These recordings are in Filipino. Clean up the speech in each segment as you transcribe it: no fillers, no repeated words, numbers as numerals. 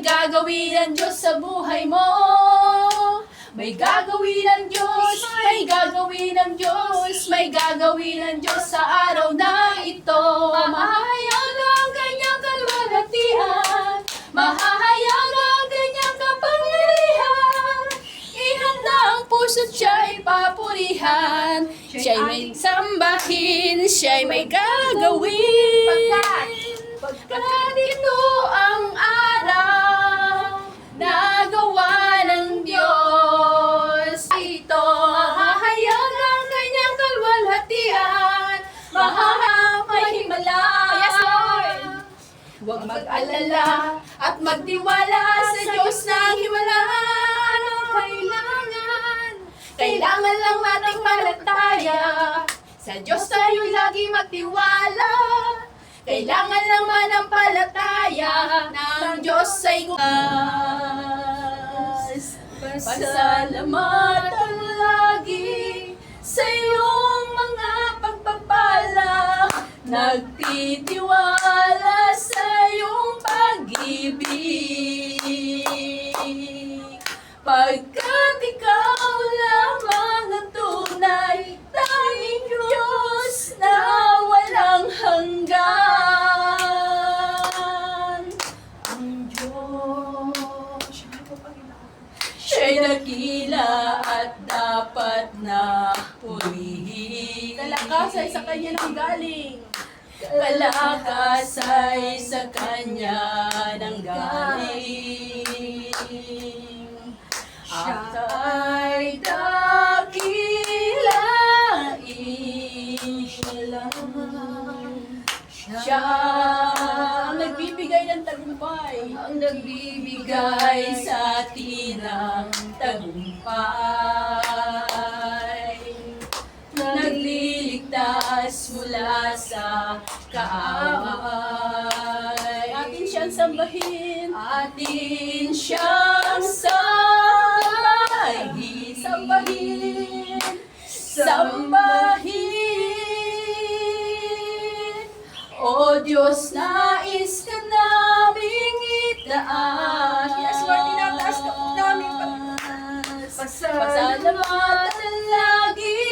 gagawin ang Diyos sa buhay mo. May gagawin ang Diyos, may gagawin ang Diyos, may gagawin ang Diyos sa araw na ito. Mahahayag ang kanyang kalwalhatian, mahahayag ang kanyang kapangyarihan. Ihanda ang puso't siya'y papurihan, siya'y may sambahin, siya'y may gagawin. Pagkat ito ang araw na gawa ng Diyos. Ito, mahahayag ang kanyang kalwalhatian, mahahimala. Yes, Lord! Huwag mag-alala at magtiwala sa Diyos ng himalaan. Ang kailangan, kailangan lang nating malataya. Sa Diyos tayo lagi magtiwala. Kailangan lang manampalataya ng Diyos ay gumas. Pasalamatan lagi sa iyong mga pagpapala. Nagtitiwala sa iyong pag-ibig. Pagkat ikaw lamang ang tunay, tanging Diyos na walang hanggan. Ang Diyos, siya'y dakila at dapat na purihin. Kalakasay sa Kanya nang galing. Kalakasay sa Kanya nang galing. At ay dakilain siya lang. Siya ang nagbibigay ng tagumpay, ang nagbibigay sa atin ng tagumpay. Nagliligtas mula sa kaaway. Atin siyang sambahin, atin siyang sambahin, sambahin, sambahin. O Diyos, nais ka naming itaas. Yes, Lord, tinataas ka po namin. Pasalamatan lagi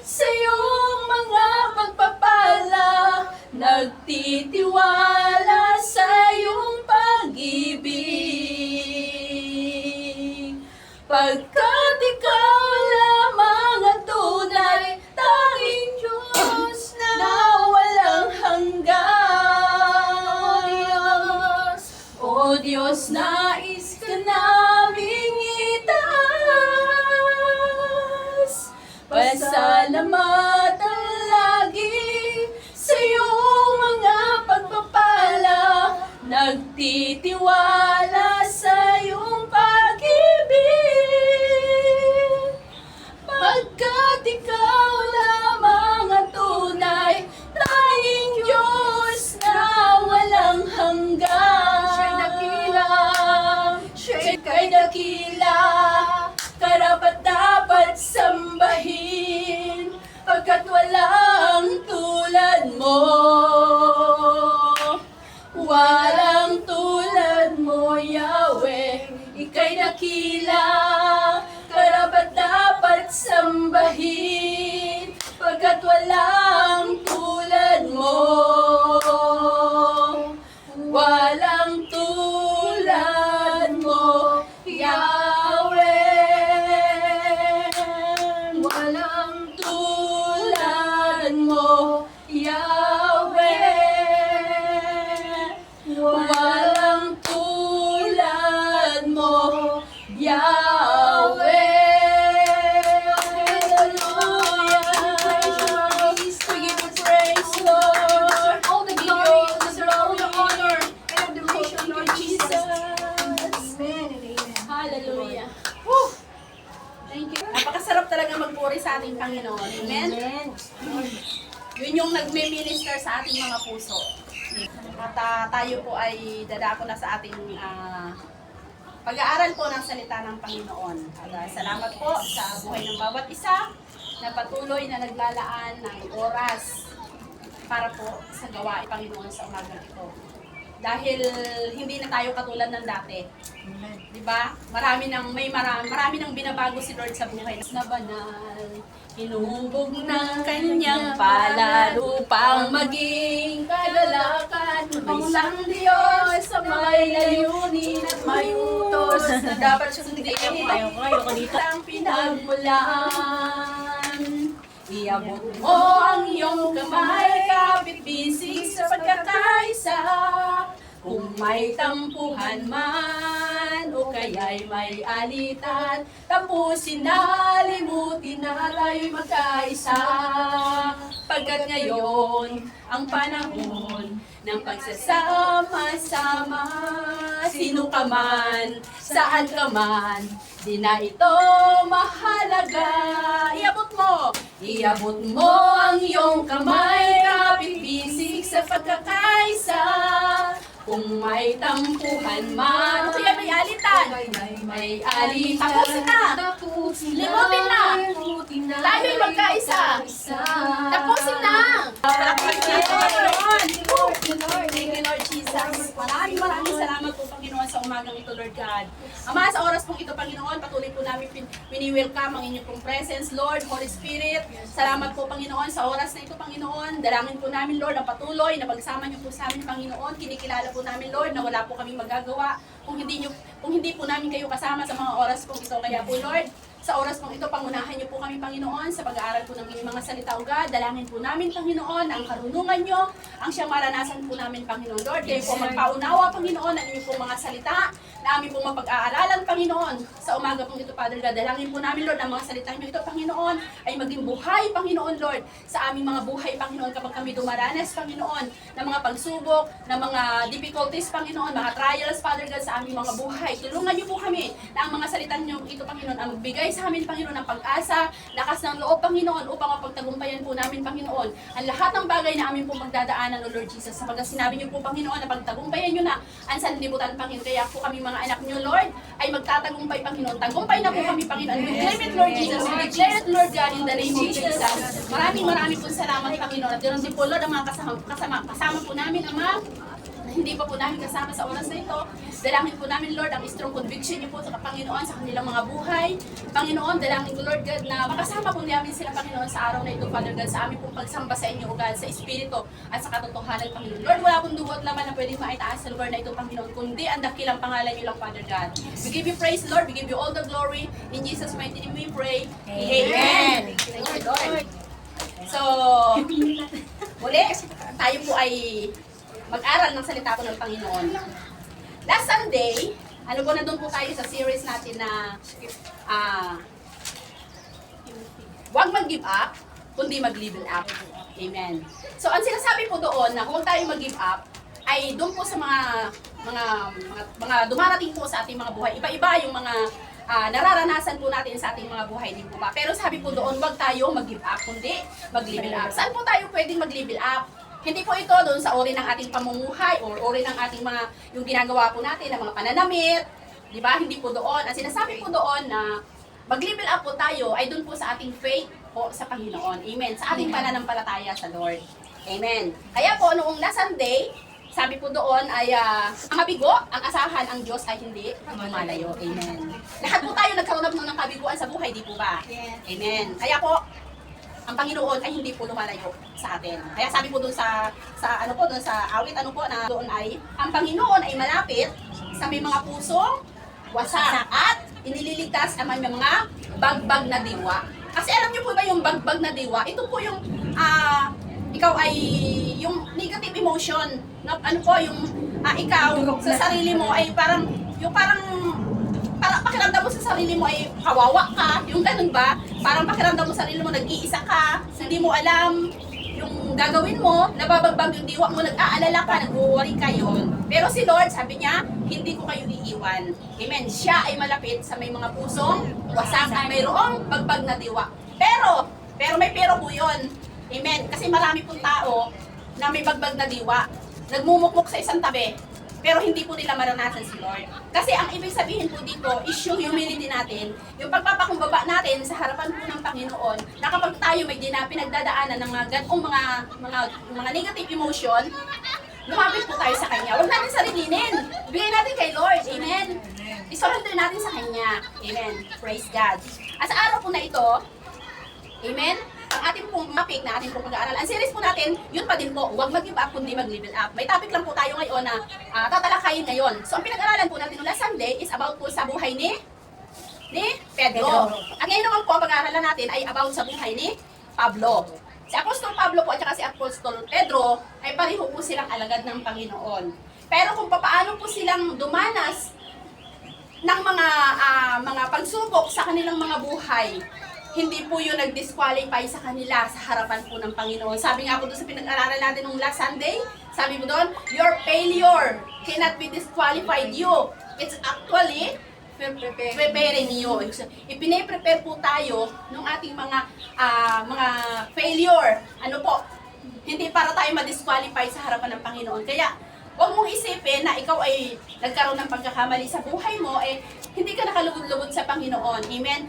sa iyong mga pagpapala. Nagtitiwala sa iyong pag-ibig. Pagkat ikaw lamang ang tunay, tanging Diyos na walang hanggan. O Diyos, nais ka naming itaas. Pasalamatan lagi sa iyong mga pagpapala. Nagtitiwala sa iyong pag-ibig. Pagkat ikaw lamang ang tunay, tanging Diyos na walang hanggan. Siya'y dakila, siya'y dakila, karapat-dapat sambahin, pagkat walang tulad mo. Walang tulad mo, Yahweh. Ika'y dakila, karapat-dapat sambahin, pagkat walang tulad mo. Walang tulad mo, Yahweh. Walang tulad mo, Yahweh. Walang tulad mo, Yahweh. Hallelujah. We give you praise, Lord. All the glory, all the honor, and adoration, Lord Jesus. Amen and amen. Hallelujah. Woo! Thank you. Napakasarap talaga magpuri sa ating Panginoon. Amen? Yun yung nagme-minister sa ating mga puso. At tayo po ay dadako na sa ating pag-aaral po ng salita ng Panginoon. At salamat po sa buhay ng bawat isa na patuloy na naglalaan ng oras para po sa gawain Panginoon sa umagang ito. Dahil hindi na tayo katulad ng dati. 'Di ba? Marami nang binabago si Lord sa buhay na banal. Hinubog ng kanyang palad upang maging kagalakan. Ang isang Diyos sa may layunin at may utos na dapat sundin. Ang pinagmulan. Iabot mo ang iyong kamay, kapit-bisig sa pagkakaisa. Kung may tampuhan man o kaya'y may alitan, tapusin na, limutin na tayo'y magkaisa. Pagkat ngayon ang panahon ng pagsasama-sama, sino ka man, saan ka man, di na ito mahalaga. Iabot mo ang iyong kamay, kapit-bisig sa pagkakaisa. Kung may tampuhan man, o kaya may alitan, tapusin na, limutin na, tayo'y magkaisa, tapusin na. Thank you, Lord Jesus. Maraming salamat po, Panginoon, sa umagang ito, Lord God. Ama, sa oras pong ito, Panginoon, patuloy po namin wini-welcome ang inyong pong presence, Lord, Holy Spirit. Salamat po, Panginoon, sa oras na ito, Panginoon. Dalangin po namin, Lord, ang patuloy na pagsama niyo po sa amin, Panginoon. Kinikilala po namin, Lord, na wala po kaming magagawa kung hindi po namin kayo kasama sa mga oras pong ito. Kaya po, Lord, sa oras pong ito, pangunahan niyo po kami, Panginoon, sa pag-aaral po ng inyong mga salita, O God. Dalangin po namin, Panginoon, ang karunungan niyo, ang siyang maranasan po namin, Panginoon. Lord, kayo po magpaunawa, Panginoon, ang inyong pong mga salita, na aming pong mapag-aaralan, Panginoon. Sa umaga pong ito, Father God, dalangin po namin, Lord, ang mga salita niyo ito, Panginoon, ay maging buhay, Panginoon, Lord, sa aming mga buhay, Panginoon, kapag kami dumaranas, Panginoon, ng mga pagsubok, ng mga difficulties, Panginoon, mga trials, Father God, sa aming mga buhay. Tulungan niyo po kami na ang mga salita niyo ito, Panginoon, ang magbigay sa amin, Panginoon, ng pag-asa, lakas ng loob, Panginoon, upang mapagtagumpayan po namin, Panginoon, ang lahat ng bagay na amin po magdadaanan, O Lord Jesus. Sapagkat sinabi niyo po, Panginoon, na pagtagumpayan niyo na ang sanlibutan, Panginoon. Kaya po kami mga anak niyo, Lord, ay magtatagumpay, Panginoon. Tagumpay na po kami, Panginoon. We claim it, Lord Jesus. We declare it, Lord God, in the name of Jesus. Maraming po salamat, Panginoon. At ganoon din po, Lord, ang mga kasama po namin, Ama, na hindi pa po namin kasama sa oras na ito. Dalangin po namin, Lord, ang strong conviction niyo po sa Panginoon sa kanilang mga buhay. Panginoon, dalangin ko, Lord God, na makasama po namin sila, Panginoon, sa araw na ito, Father God, sa aming pong pagsamba sa inyo, O God, sa Espiritu at sa katotohanan, Panginoon. Lord, wala pong dugot laman na pwedeng maitaas sa lugar na ito, Panginoon, kundi ang dakilang pangalan niyo lang, Father God. We give you praise, Lord. We give you all the glory. In Jesus' mighty name we pray. Amen. Thank you, Lord. So, muli, tayo po ay mag-aral ng salita po ng Panginoon. Last Sunday, nandun po tayo sa series natin na huwag mag-give up, kundi mag-level up. Amen. So, ang sinasabi po doon na huwag tayo mag-give up, ay doon po sa mga dumarating po sa ating mga buhay. Iba-iba yung mga nararanasan po natin sa ating mga buhay din po ba. Pero sabi po doon, huwag tayo mag-give up, kundi mag-level up. Saan po tayo pwedeng mag-level up? Hindi po ito doon sa uri ng ating pamumuhay or uri ng ating yung ginagawa po natin, ng mga pananamit. Di ba? Hindi po doon. Ang sinasabi po doon na mag-level up po tayo ay doon po sa ating faith po sa Panginoon. Amen. Sa ating pananampalataya sa Lord. Amen. Kaya po, noong last Sunday, sabi po doon ay ang mabigo, ang asahan, ang Diyos ay hindi lumalayo. Amen. Lahat po tayo nagkaroon ng kabiguan sa buhay, di po ba? Amen. Kaya po, ang Panginoon ay hindi po lumalayo sa atin. Kaya sabi po doon sa awit na doon ay ang Panginoon ay malapit sa may mga pusong wasak at inililigtas ang may mga bagbag na diwa. Kasi alam niyo po ba yung bagbag na diwa? Ito po yung ikaw ay yung negative emotion na ikaw sa sarili mo ay parang pakiramdam mo sa sarili mo ay kawawa ka, yung ganun ba? Parang pakiramdam mo sa sarili mo nag-iisa ka, hindi mo alam yung gagawin mo, nababagbag yung diwa mo, nag-aalala ka, nag-worry ka yun. Pero si Lord, sabi niya, hindi ko kayo iiwan. Amen. Siya ay malapit sa may mga pusong wasak at mayroong bagbag na diwa. Pero may pero po yun. Amen. Kasi marami pong tao na may bagbag na diwa, nagmumukmuk sa isang tabi, pero hindi po nila maranasan si Lord. Kasi ang ibig sabihin po dito is yung humility natin, yung pagpapakumbaba natin sa harapan po ng Panginoon, na kapag tayo may pinagdadaanan ng mga negative emotion, lumapit po tayo sa Kanya. Huwag natin sarilinin. Bigay natin kay Lord. Amen. I-surrender natin sa Kanya. Amen. Praise God. At sa araw po na ito, amen, ang ating pong topic na ating pong pag-aaral. Ang series po natin, yun pa din po, huwag mag-give up, kundi mag-level up. May topic lang po tayo ngayon na tatalakayin ngayon. So, ang pinag-aralan po natin last Sunday is about po sa buhay ni Pedro. At ngayon naman po, ang pag-aaralan natin ay about sa buhay ni Pablo. Si Apostol Pablo po at saka si Apostol Pedro ay pareho po silang alagad ng Panginoon. Pero kung paano po silang dumanas ng mga pagsubok sa kanilang mga buhay, hindi po yun nag-disqualify sa kanila sa harapan po ng Panginoon. Sabi nga po doon sa pinag-aralan natin nung last Sunday, sabi mo doon, your failure cannot be disqualified you. It's actually preparing you. Ipine-prepare po tayo ng ating mga failure. Ano po? Hindi para tayo ma-disqualify sa harapan ng Panginoon. Kaya, huwag mong isipin na ikaw ay nagkaroon ng pagkakamali sa buhay mo, hindi ka nakalugod-lugod sa Panginoon. Amen?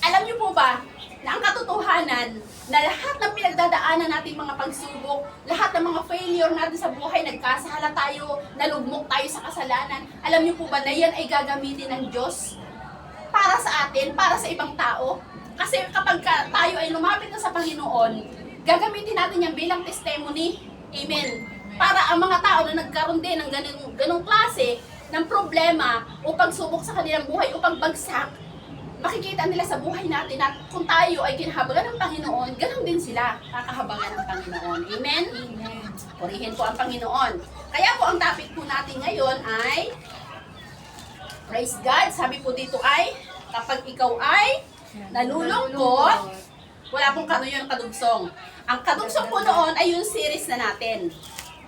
Alam niyo po ba, na ang katotohanan, na lahat ng pinagdadaanan nating mga pagsubok, lahat ng mga failure natin sa buhay, nagkasala tayo, nalugmok tayo sa kasalanan, alam niyo po ba na yan ay gagamitin ng Diyos para sa atin, para sa ibang tao? Kasi kapag tayo ay lumapit na sa Panginoon, gagamitin natin yan bilang testimony. Amen. Para ang mga tao na nagkaroon din ng ganong klase ng problema o pagsubok sa kanilang buhay o pagbagsak, makikita nila sa buhay natin na kung tayo ay kinahabagan ng Panginoon, ganon din sila kakahabagan ng Panginoon. Amen? Amen. Purihin po ang Panginoon. Kaya po ang topic po natin ngayon ay, praise God, sabi po dito ay, kapag ikaw ay nalulungkot, wala pong yun kadugsong. Ang kadugsong po noon ay yung series na natin.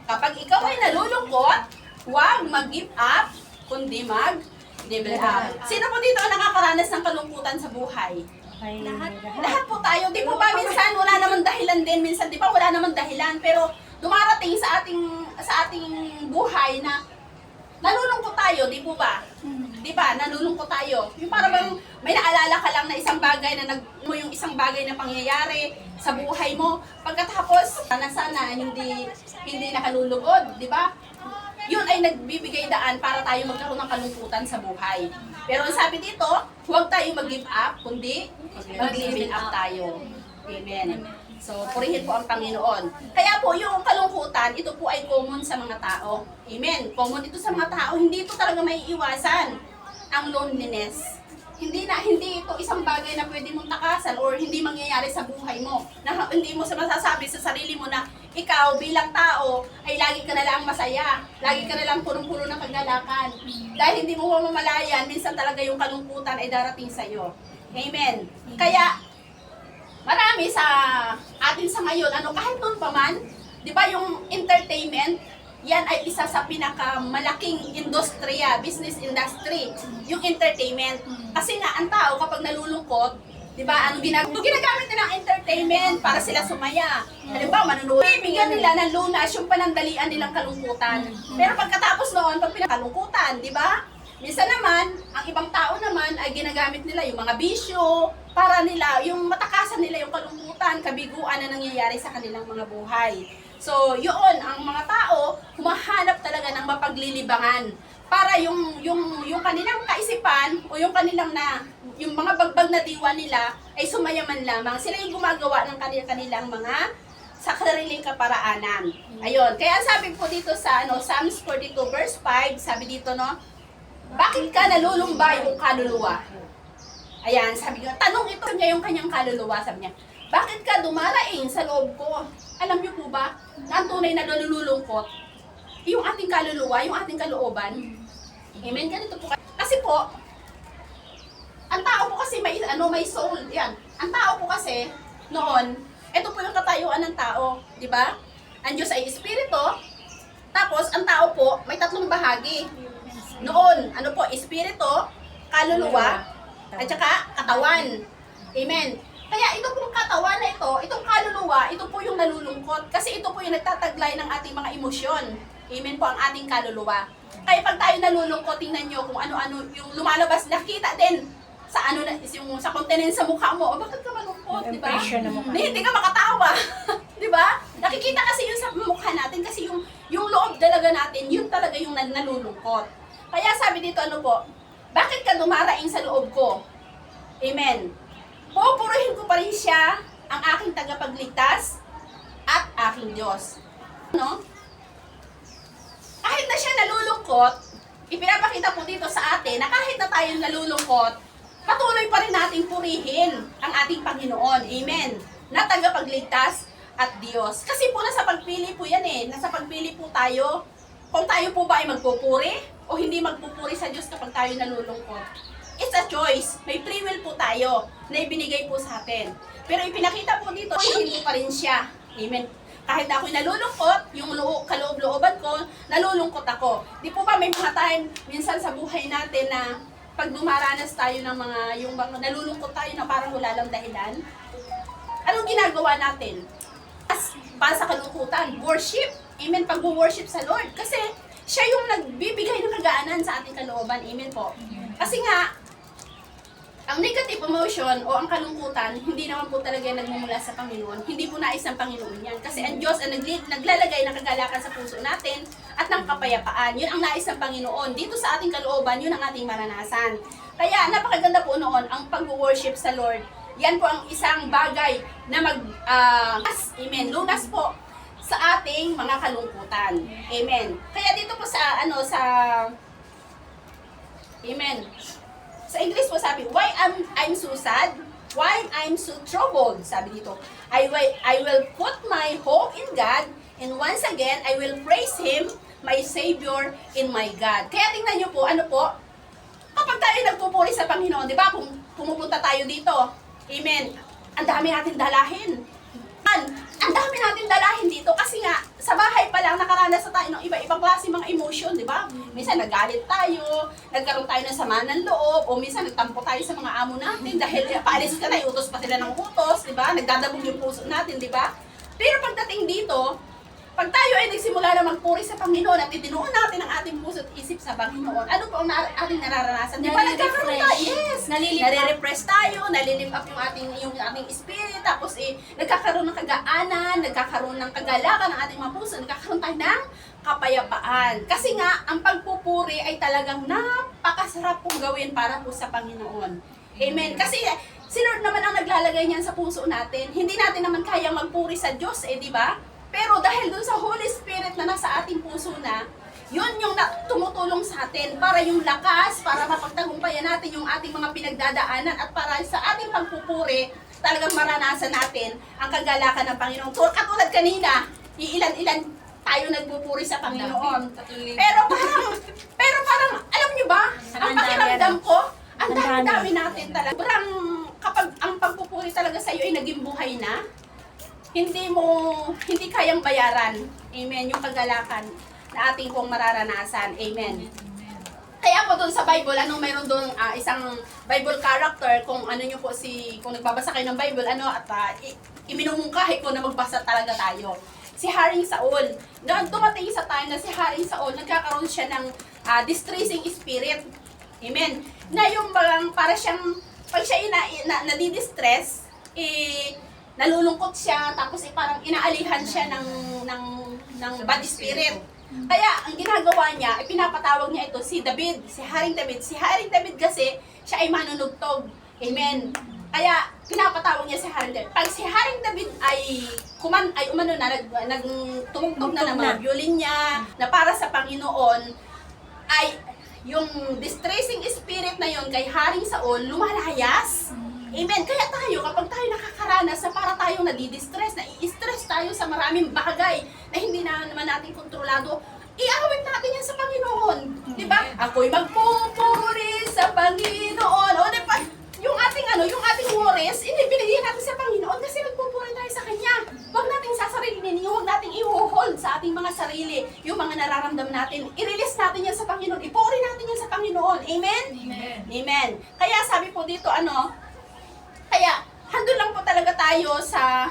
Kapag ikaw ay nalulungkot, huwag mag-give up, kundi mag-level up. Sino po dito ang nakakaranas ng kalungkutan sa buhay? Lahat po tayo. Di po ba minsan wala naman dahilan din, minsan di ba wala naman dahilan, pero dumarating sa ating buhay na nalulungkot tayo, di po ba? Di ba? Nalulungkot tayo. Yung para bang may naalala ka lang na isang bagay na yung isang bagay na pangyayari sa buhay mo. Pagkatapos, sana hindi nakalulugod, di ba? Yun ay nagbibigay daan para tayo magkaroon ng kalungkutan sa buhay. Pero ang sabi dito, huwag tayo mag-give up, kundi mag-level up tayo. Amen. So, purihin po ang Panginoon. Kaya po, yung kalungkutan, ito po ay common sa mga tao. Amen. Common ito sa mga tao. Hindi ito talaga may iwasan ang loneliness. Hindi ito isang bagay na pwede mong takasan or hindi mangyayari sa buhay mo. Na hindi mo masasabi sa sarili mo na ikaw bilang tao ay lagi ka na lang masaya. Lagi ka na lang punong-puno ng kagalakan. Dahil hindi mo mamamalayan, minsan talaga yung kalungkutan ay darating sa iyo. Amen. Kaya, marami sa atin sa ngayon, kahit noon pa man, di ba yung entertainment, yan ay isa sa pinakamalaking industriya, business industry, yung entertainment. Kasi nga, ang tao kapag nalulungkot, di ba, ginagamit nila ang entertainment para sila sumaya. Halimbawa, manunood. Bibigyan nila ng lunas yung panandalian nilang kalungkutan. Pero pagkatapos noon, pag pinakalungkutan, di ba? Minsan naman, ang ibang tao naman ay ginagamit nila yung mga bisyo para nila, yung matakasan nila yung kalungkutan, kabiguan na nangyayari sa kanilang mga buhay. So, yun, ang mga tao, humahanap talaga ng mapaglilibangan para yung kanilang kaisipan o yung yung mga bagbag na diwa nila ay sumayaman lamang. Sila yung gumagawa ng kanilang mga sa sariling kaparaanan. Ayun, kaya sabi po dito sa Psalms 42 verse 5, sabi dito bakit ka nalulumba yung kaluluwa? Ayan, sabi niya, tanong ito niya yung kanyang kaluluwa, sabi niya, bakit ka dumaraing sa loob ko? Alam niyo po ba, na ang tunay na nalulungkot, yung ating kaluluwa, yung ating kalooban. Amen, ganito po. Kasi po, ang tao po kasi may soul, yan. Ang tao po kasi, noon, ito po yung katayuan ng tao, di ba? Ang Diyos ay espiritu, tapos ang tao po, may tatlong bahagi. Noon, espiritu, kaluluwa, at saka katawan. Amen. Kaya ito pong katawan na ito, itong kaluluwa, ito po yung nalulungkot. Kasi ito po yung nagtataglay ng ating mga emosyon. Amen po ang ating kaluluwa. Kaya pag tayo nalulungkot, tingnan nyo kung ano-ano yung lumalabas, nakita din sa sa kontinent sa mukha mo. Bakit ka malungkot, di ba? Hindi ka makatawa. Di ba? Nakikita kasi yun sa mukha natin kasi yung yung loob talaga natin, yun talaga yung nalulungkot. Kaya sabi dito, ano po, bakit ka dumaraing sa loob ko? Amen. Pupuruhin ko pa rin siya, ang aking tagapagligtas, at aking Diyos. No? Kahit na siya nalulungkot, ipinapakita po dito sa atin na kahit na tayo nalulungkot, patuloy pa rin nating purihin ang ating Panginoon. Amen. Na tagapagligtas at Diyos. Kasi po nasa pagpili po yan eh. Nasa pagpili po tayo kung tayo po ba ay magpupuri o hindi magpupuri sa Diyos kapag tayo nalulungkot. It's a choice. May free will po tayo na ibinigay po sa atin. Pero ipinakita po dito, hindi pa rin siya. Amen. Kahit ako'y nalulungkot, yung kaloob-looban ko, nalulungkot ako. Di po ba may mga time, minsan sa buhay natin na pag dumaranas tayo ng yung mga nalulungkot tayo na parang wala lang dahilan? Anong ginagawa natin? Para sa kalungkutan, worship. Amen, pag-worship sa Lord. Kasi siya yung nagbibigay ng kagaanan sa ating kalooban. Amen po. Kasi nga, ang negative emotion o ang kalungkutan, hindi naman po talaga nagmumula sa Panginoon. Hindi po nais ng Panginoon yan. Kasi ang Diyos ang naglalagay ng kagalakan sa puso natin at ng kapayapaan. Yun ang nais ng Panginoon. Dito sa ating kalooban, yun ang ating maranasan. Kaya napakaganda po noon ang pag-worship sa Lord. Yan po ang isang bagay na amen, lunas po sa ating mga kalungkutan. Amen. Kaya dito po sa amen. Sa English po sabi, why I'm so sad? Why I'm so troubled? Sabi dito, I will put my hope in God, and once again, I will praise Him, my Savior, in my God. Kaya tingnan nyo po, ano po? Kapag tayo nagpupuri sa Panginoon, di ba? Kung pumupunta tayo dito, amen, ang dami natin dalahin. Ang dami natin dalahin dito kasi nga, sa bahay pa lang nakaranas na tayo ng iba-ibang klase mga emotion, di ba? Minsan nagalit tayo, nagkaroon tayo ng sama ng loob, o minsan nagtampo tayo sa mga amo natin dahil paalis ka na, utos pa sila ng utos, di ba? Nagdadabog yung puso natin, di ba? Pero pagdating dito, pag tayo ay nagsimula na magpuri sa Panginoon at itinuon natin ang ating puso at isip sa Panginoon, ano po ang ating nararanasan? Di ba nagkakaroon tayo? Yes! Nare-refresh tayo, nalilift up yung ating spirit, tapos nagkakaroon ng kagaanan, nagkakaroon ng kagalakan ng ating mga puso, nagkakaroon tayo ng kapayapaan. Kasi nga, ang pagpupuri ay talagang napakasarap pong gawin para po sa Panginoon. Amen. Kasi si Lord naman ang naglalagay niyan sa puso natin. Hindi natin naman kayang magpuri sa Diyos, di ba? Pero dahil dun sa Holy Spirit na nasa ating puso na, yun yung tumutulong sa atin para yung lakas, para mapagtagumpayan natin yung ating mga pinagdadaanan at para sa ating pagpupuri, talagang maranasan natin ang kagalakan ng Panginoon. Katulad kanina, iilan-ilan tayo nagpupuri sa Panginoon. Pero parang, alam nyo ba, ang pakiramdam ko, ang dami-dami natin talaga. Parang kapag ang pagpupuri talaga sa iyo ay naging buhay na, hindi kayang bayaran. Amen. Yung kagalakan na ating pong mararanasan. Amen. Kaya po doon sa Bible, mayroon doon isang Bible character, kung kung nagbabasa kayo ng Bible, iminumungkahi ko na magbasa talaga tayo. Si Haring Saul. Dumating sa time na si Haring Saul, nagkakaroon siya ng distressing spirit. Amen. Na yung para siyang, pag siya nadidistress, nalulungkot siya, tapos parang inaalihan siya ng bad spirit. Kaya ang ginagawa niya, pinapatawag niya ito si David, si Haring David. Si Haring David kasi, siya ay manunugtog. Amen. Kaya pinapatawag niya si Haring David. Pag si Haring David ay nagtumugtog na ng mga violin niya, na para sa Panginoon, ay yung distressing spirit na yon kay Haring Saul, lumalayas. Amen. Kaya tayo, kapag tayo nakakaranas na para tayong nadidistress, nai-stress tayo sa maraming bagay na hindi na naman natin kontrolado, iawit natin yan sa Panginoon. Diba? Ako'y magpupuri sa Panginoon. O diba? Yung ating worries, binigyan natin sa Panginoon kasi nagpupuri tayo sa Kanya. Huwag nating sasarilinin, huwag nating i-hold sa ating mga sarili, yung mga nararamdaman natin. I-release natin yan sa Panginoon. Ipuri natin yan sa Panginoon. Amen? Amen. Amen. Kaya sabi po dito, kaya, handun lang po talaga tayo sa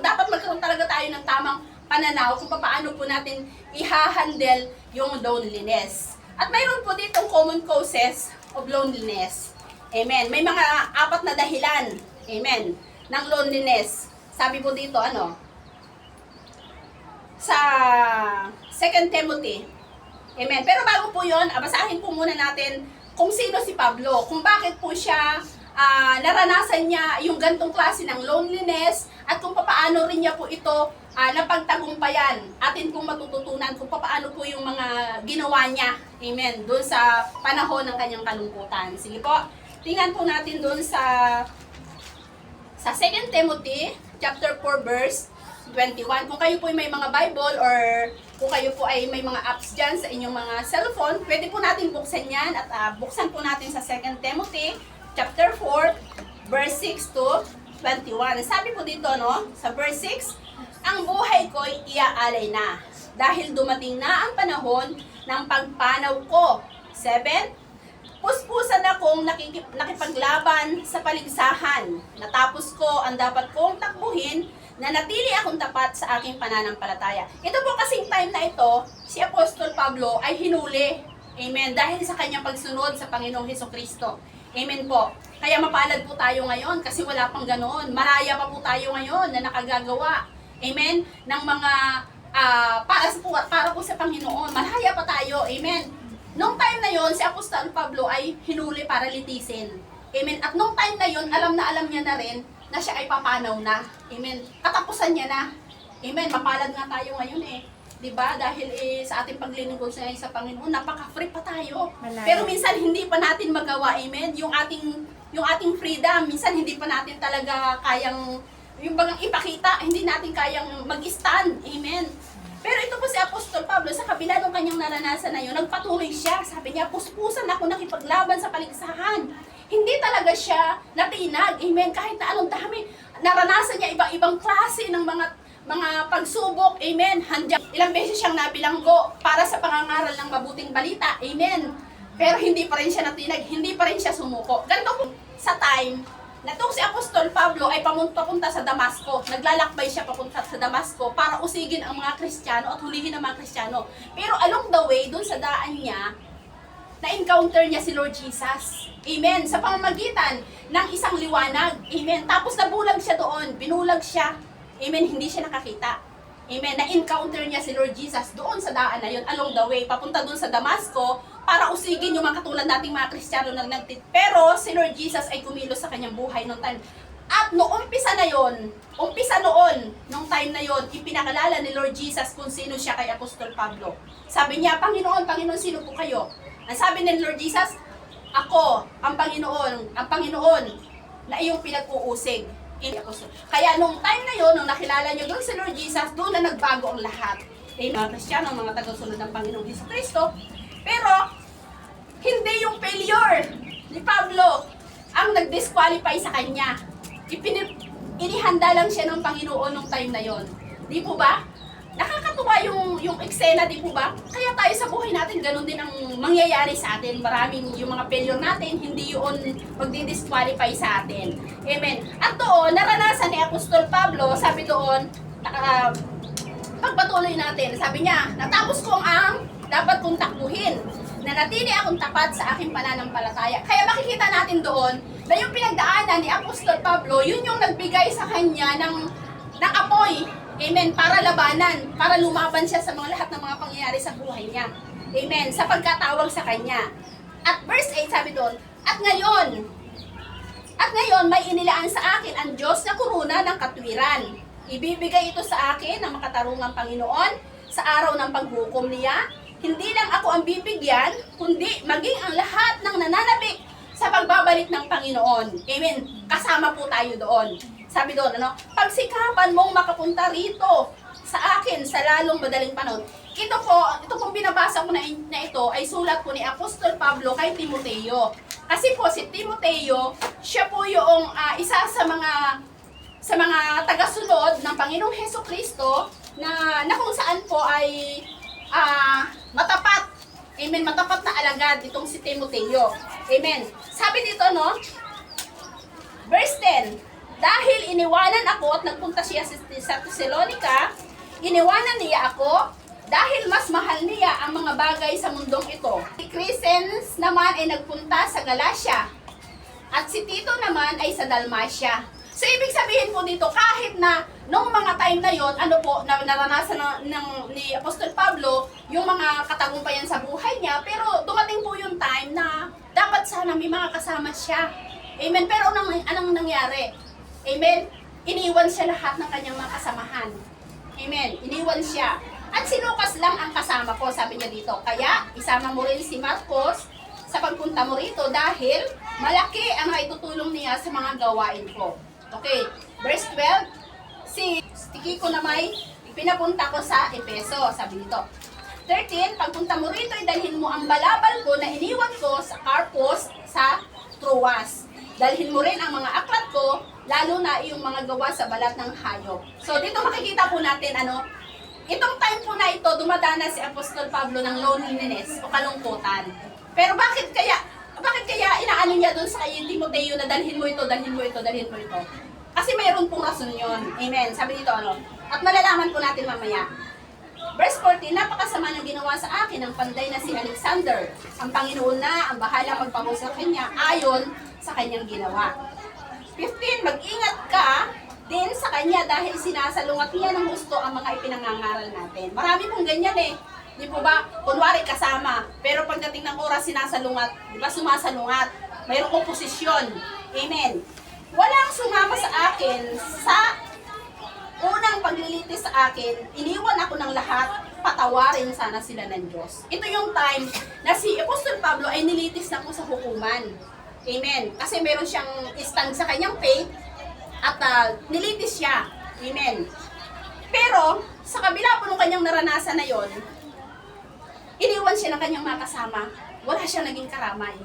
dapat magkaroon talaga tayo ng tamang pananaw kung paano po natin i-handle yung loneliness. At mayroon po ditong common causes of loneliness. Amen. May mga 4 na dahilan, amen, ng loneliness. Sabi po dito, sa 2 Timothy. Amen. Pero bago po yun, basahin po muna natin kung sino si Pablo, kung bakit po siya naranasan niya yung gantong klase ng loneliness at kung paano rin niya po ito napagtagumpayan. Atin pong matututunan kung paano po yung mga ginawa niya. Amen. Doon sa panahon ng kanyang kalungkutan. Sige po, tingnan po natin doon sa 2 Timothy chapter 4 verse 21. Kung kayo po ay may mga Bible or kung kayo po ay may mga apps dyan sa inyong mga cellphone, pwede po natin buksan yan at buksan po natin sa 2 Timothy chapter 4 verse 6 to 21. Sabi po dito, no, sa verse 6, ang buhay ko'y iaalay na dahil dumating na ang panahon ng pagpanaw ko. 7, puspusan akong nakipaglaban sa paligsahan. Natapos ko ang dapat kong takbuhin, na natili akong tapat sa aking pananampalataya. Ito po kasing time na ito, si Apostol Pablo ay hinuli. Amen. Dahil sa kanyang pagsunod sa Panginoong Hesukristo. Amen po. Kaya mapalad po tayo ngayon kasi wala pang ganoon. Maraya pa po tayo ngayon na nakagagawa. Amen. Ng mga para po sa Panginoon. Maraya pa tayo. Amen. Nung time na yon, si Apostol Pablo ay hinuli para litisin. Amen. At nung time na yon, alam niya na rin na siya ay papanaw na. Amen. Katapusan niya na. Amen. Mapalad nga tayo ngayon eh. 'Di ba? Dahil sa ating paglilingkod sa Panginoon, napaka-free pa tayo. Malaya. Pero minsan hindi pa natin magawa. Amen. Yung ating freedom, minsan hindi pa natin talaga kayang yung bagang ipakita, hindi natin kayang mag-stand. Amen. Pero ito po si Apostol Pablo, sa kabila ng kanyang naranasan na yun, nagpatuloy siya. Sabi niya, puspusan ako nakipaglaban sa paligsahan. Hindi talaga siya natinag. Amen. Kahit na anong dami, naranasan niya ibang klase ng mga pagsubok. Amen. Ilang beses siyang nabilanggo para sa pangangaral ng mabuting balita. Amen. Pero hindi pa rin siya natinag, hindi pa rin siya sumuko. Ganito po sa time na si Apostol Pablo ay papunta sa Damasco. Naglalakbay siya papunta sa Damasco para usigin ang mga Kristiyano at hulihin ang mga Kristiyano. Pero along the way, dun sa daan niya, na-encounter niya si Lord Jesus. Amen. Sa pamamagitan ng isang liwanag. Amen. Tapos nabulag siya doon. Binulag siya. Amen. Hindi siya nakakita. Amen. Na-encounter niya si Lord Jesus doon sa daan na yun, along the way, papunta doon sa Damasco, para usigin yung mga katulad nating mga Kristiyano na pero si Lord Jesus ay kumilos sa kanyang buhay noong time. At noong umpisa noon, nung time na yon, ipinakalala ni Lord Jesus kung sino siya kay Apostol Pablo. Sabi niya, Panginoon, sino po kayo? Ang sabi ni Lord Jesus, ako, ang Panginoon na iyong pinag-uusig. Kaya nung time na yon, nung nakilala niyo doon si Lord Jesus, doon na nagbago ang lahat. Mga Kristiyano, mga tagasunod ng Panginoong Hesukristo. Pero, hindi yung failure ni Pablo ang nag-disqualify sa kanya. Inihanda lang siya ng Panginoon nung time na yon. Di po ba? Nakakatuwa yung eksena, di po ba? Kaya tayo sa buhay natin, ganun din ang mangyayari sa atin. Maraming yung mga failure natin, hindi yun magdi-disqualify sa atin. Amen. At doon, naranasan ni Apostol Pablo, sabi doon, pagpatuloy natin, sabi niya, natapos ko ang dapat kong takbuhin, na natili akong tapat sa aking pananampalataya. Kaya makikita natin doon na yung pinagdaanan ni Apostol Pablo, yun yung nagbigay sa kanya ng apoy. Amen. Para labanan, para lumaban siya sa mga lahat ng mga pangyayari sa buhay niya. Amen. Sa pagkatawag sa kanya. At verse 8 sabi doon, At ngayon may inilaan sa akin ang Diyos na kuruna ng katwiran. Ibibigay ito sa akin ng makatarungang Panginoon sa araw ng paghukom niya. Hindi lang ako ang bibigyan, kundi maging ang lahat ng nananabik sa pagbabalik ng Panginoon. Amen. Kasama po tayo doon. Sabi doon, pagsikapan mong makapunta rito sa akin sa lalong madaling panahon. Ito pong binabasa ko na ito ay sulat po ni Apostol Pablo kay Timoteo. Kasi po si Timoteo, siya po yung isa sa mga tagasunod ng Panginoong Hesukristo na kung saan po ay matapat. Amen. Matapat na alagad itong si Timoteo. Amen. Sabi dito, verse 10, dahil iniwanan ako at nagpunta siya sa Thessalonica, iniwanan niya ako dahil mas mahal niya ang mga bagay sa mundong ito. Si Crescens naman ay nagpunta sa Galacia at si Tito naman ay sa Dalmatia. So, ibig sabihin po dito, kahit na nung mga time na yon, ano po, na naranasan ni Apostol Pablo, yung mga katagumpayan sa buhay niya, pero dumating po yung time na dapat sana may mga kasama siya. Amen. Pero anong nangyari? Amen. Iniwan siya lahat ng kanyang mga kasamahan. Amen. Iniwan siya. At si Lucas lang ang kasama ko, sabi niya dito. Kaya, isama mo rin si Marcos sa pagpunta mo rito dahil malaki ang naitutulong niya sa mga gawain ko. Okay, verse 12, si Tikiko na may pinapunta ko sa Epeso, sabi dito. 13, pagpunta mo rito, dalhin mo ang balabal ko na iniwan ko sa Carpos sa Troas. Dalhin mo rin ang mga aklat ko, lalo na yung mga gawa sa balat ng hayop. So dito makikita po natin, itong time po na ito, dumadana si Apostol Pablo ng loneliness o kalungkutan. Pero bakit kaya inaano niya doon sa kay Timoteo na dalhin mo ito, dalhin mo ito, dalhin mo ito? Kasi mayroon pong rason yun. Amen. Sabi dito at malalaman po natin mamaya. Verse 14, napakasama ng ginawa sa akin ng panday na si Alexander. Ang Panginoon na ang bahala magpabuo sa kanya ayon sa kanyang ginawa. 15, mag-ingat ka din sa kanya dahil sinasalungat niya ng gusto ang mga ipinangangaral natin. Marami pong ganyan eh. Di po ba? Kunwari kasama, pero pagdating ng oras sinasalungat, di ba sumasalungat? Mayroong komposisyon. Amen. Walang sumama sa akin sa unang paglilitis sa akin, iniwan ako ng lahat, patawarin sana sila ng Diyos. Ito yung time na si Apostol Pablo ay nilitis na po sa hukuman. Amen. Kasi meron siyang stand sa kanyang faith at nilitis siya. Amen. Pero, sa kabila po ng kanyang naranasan na yon, iniwan siya ng kanyang mga kasama. Wala siyang naging karamay.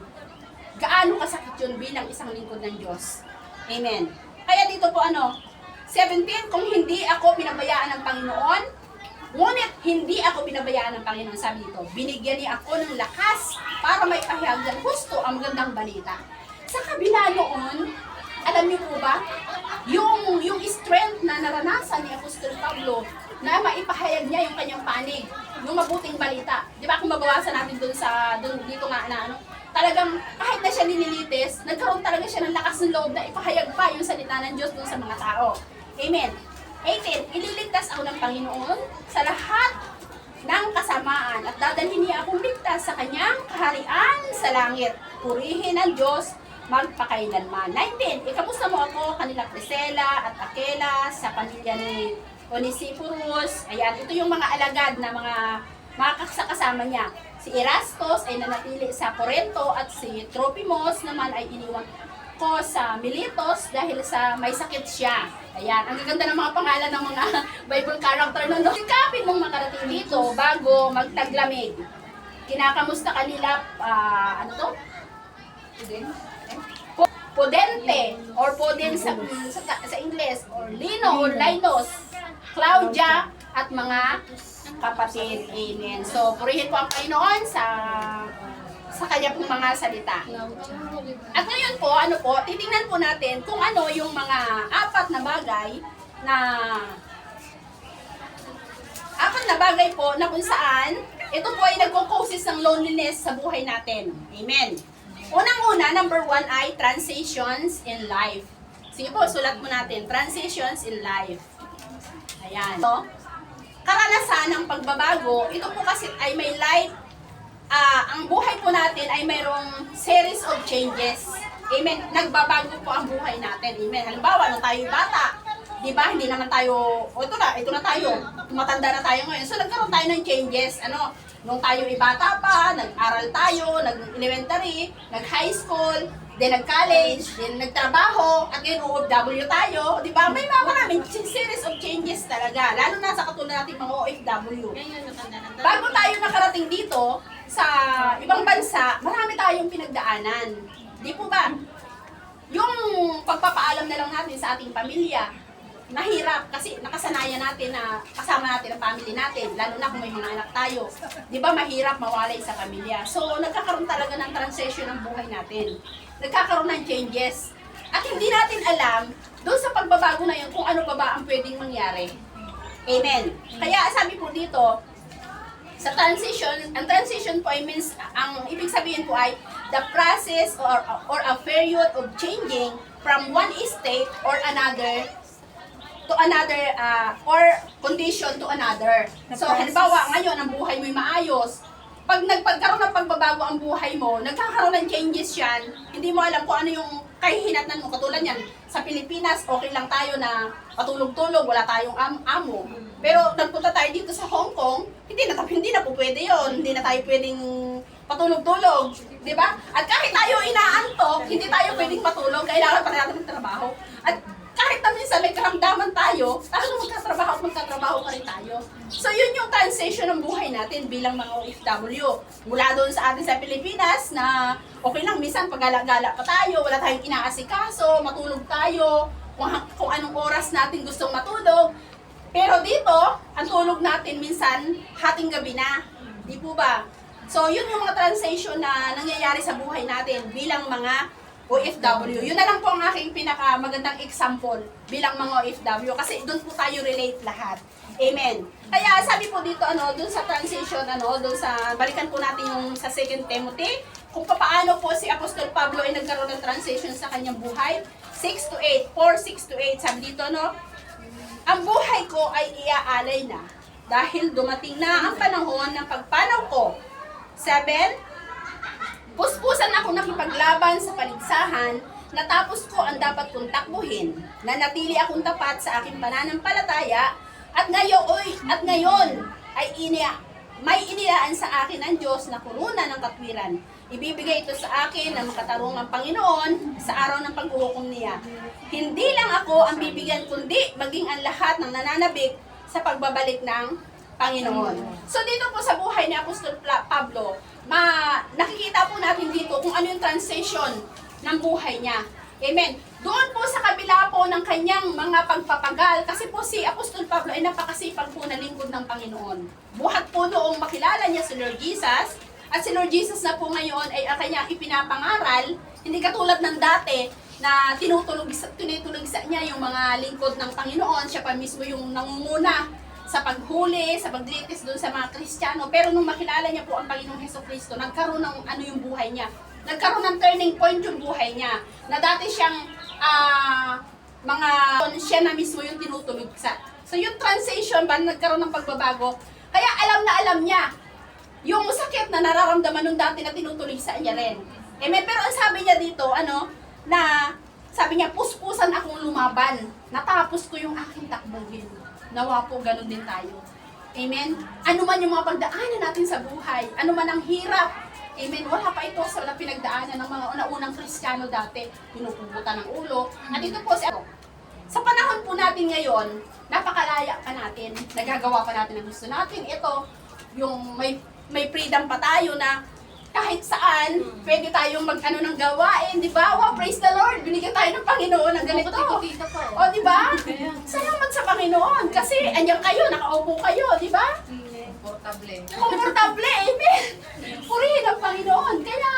Gaano kasakit yun bilang isang lingkod ng Diyos. Amen. Kaya dito po 17, kung hindi ako pinabayaan ng Panginoon, ngunit hindi ako pinabayaan ng Panginoon, sabi dito, binigyan niya ako ng lakas para may pahayag ng gusto ang magandang balita. Sa kabila noon, alam niyo po ba, yung strength na naranasan ni Apostol Pablo na maipahayag niya yung kanyang panig, yung mabuting balita. Di ba kung mabawasan natin dito nga talagang kahit na siya ninilitis, nagkaroon talaga siya ng lakas ng loob na ipahayag pa yung salita ng Diyos dun sa mga tao. Amen. 18, ililigtas ako ng Panginoon sa lahat ng kasamaan at dadalhin niya akong ligtas sa kanyang kaharian sa langit. Purihin ang Diyos magpakailanman. 19, ikamusta mo ako kanila Priscilla at Aquila sa pamilya ni Onesiphorus. Ayan, ito yung mga alagad na mga kasama niya. Si Erastus ay nanatili sa Corinto at si Trophimus naman ay iniwan ko sa Miletus dahil sa may sakit siya. Ayan, ang gaganda ng mga pangalan ng mga Bible character nun. Sikapin mong makarating dito bago magtaglamig. Kinakamusta kanila, Pudente or Puden sa Ingles or Lino or Linus, Claudia at mga kapatid. Amen. So, purihin po ang Panginoon sa kanya pong mga salita. At ngayon po, titingnan po natin kung ano yung mga apat na bagay po na kung saan ito po ay nagko-causes ng loneliness sa buhay natin. Amen. Unang-una, number 1 ay transitions in life. Sige po, sulat mo natin. Transitions in life. Ayan. So, karanasan ng pagbabago, ito po kasi ay may life, ang buhay po natin ay mayroong series of changes. Amen. Nagbabago po ang buhay natin. Amen. Halimbawa, nung tayo bata, di ba, hindi naman tayo, ito na tayo, matanda na tayo ngayon. So, nagkaroon tayo ng changes. Nung tayo bata pa, nag-aral tayo, nag-elementary, nag-high school, then nag-college, then nagtrabaho, at ngayon OFW tayo, di ba? May maraming series of changes talaga, lalo na sa katulad nating mga OFW. Bago tayo nakarating dito, sa ibang bansa, marami tayong pinagdaanan. Di po ba? Yung pagpapaalam na lang natin sa ating pamilya, mahirap kasi nakasanayan natin na kasama natin ang family natin, lalo na kung may mga anak tayo. Di ba mahirap mawalay sa pamilya? So, nagkakaroon talaga ng transition ng buhay natin. Nagkakaroon ng changes. At hindi natin alam, doon sa pagbabago na yun, kung ano pa ba ang pwedeng mangyari. Amen. Kaya sabi po dito, sa transition, ang transition po ay means, ang ibig sabihin po ay the process or a period of changing from one state or another to another or condition to another. So halimbawa ngayon ang buhay mo'y maayos. Pag nagpagkaroon ng pagbabago ang buhay mo, nagkakaroon ng changes yan, hindi mo alam kung ano yung kahihinatnan mo. Katulad yan, sa Pilipinas, okay lang tayo na patulog-tulog, wala tayong amo. Pero nagpunta tayo dito sa Hong Kong, hindi na po pwede yun. Hindi na tayo pwedeng patulog-tulog. Di ba? At kahit tayo inaantok, hindi tayo pwedeng matulog, kailangan pa natin magtrabaho. At kahit na minsan may karamdaman tayo, talagang magkatrabaho pa rin tayo. So yun yung transition ng buhay natin bilang mga OFW. Mula doon sa atin sa Pilipinas na okay lang, minsan pag-gala-gala pa tayo, wala tayong inaasikaso, matulog tayo, kung anong oras natin gustong matulog. Pero dito, ang tulog natin minsan, hating gabi na. Di po ba? So yun yung mga transition na nangyayari sa buhay natin bilang mga OFW. Yun na lang po ang aking pinakamagandang example bilang mga OFW kasi doon po tayo relate lahat. Amen. Kaya sabi po dito doon sa transition doon sa balikan po natin yung sa 2 Timothy kung paano po si Apostol Pablo ay nagkaroon ng transition sa kanyang buhay. 6 to 8, 4:6 to 8. Sabi dito ang buhay ko ay iaalay na dahil dumating na ang panahon ng pagpanaw ko. 7, puspusan ako nakipaglaban sa paligsahan, natapos ko ang dapat kong takbuhin, nanatili akong tapat sa aking pananampalataya, at ngayon ay may inilaan sa akin ng Diyos na kuruna ng katwiran. Ibibigay ito sa akin ng makatarungang Panginoon sa araw ng paghuhukom niya. Hindi lang ako ang bibigyan, kundi maging ang lahat ng nananabik sa pagbabalik ng Panginoon. So dito po sa buhay ni Apostol Pablo, nakikita po natin dito kung ano yung transition ng buhay niya. Amen. Doon po sa kabila po ng kanyang mga pagpapagal, kasi po si Apostol Pablo ay napakasipag po na lingkod ng Panginoon. Buhat po noong makilala niya si Lord Jesus, at si Lord Jesus na po ngayon ay ang kanyang ipinapangaral, hindi katulad ng dati na tinutulog sa niya yung mga lingkod ng Panginoon, siya pa mismo yung nangunguna sa paghuli, sa paglitis doon sa mga Kristiyano. Pero nung makilala niya po ang Panginoong Hesukristo, nagkaroon ng yung buhay niya. Nagkaroon ng turning point yung buhay niya. Na dati siyang siya na mismo yung tinutulugsa. So yung transition ba, nagkaroon ng pagbabago. Kaya alam niya yung sakit na nararamdaman nung dati na tinutulugsa niya rin. Amen. Pero ang sabi niya dito, sabi niya, puspusan akong lumaban. Natapos ko yung aking takbuhin. Nawa po, ganun din tayo. Amen? Ano man yung mga pagdaanan natin sa buhay, ano man ang hirap, amen, wala pa ito sa pinagdaanan ng mga unang Kristiyano dati, pinupubutan ng ulo. At ito po sa panahon po natin ngayon, napakalaya pa natin, nagagawa pa natin ang gusto natin. Ito, yung may freedom pa tayo na kahit saan, pwede tayong ng gawain, di ba? Wow, praise the Lord! Binigyan tayo ng Panginoon ng ganito. O, di ba? Salamat sa Panginoon. Kasi, andyan kayo, nakaupo kayo, di ba? Komportable, amen! Purihin ang Panginoon. Kaya,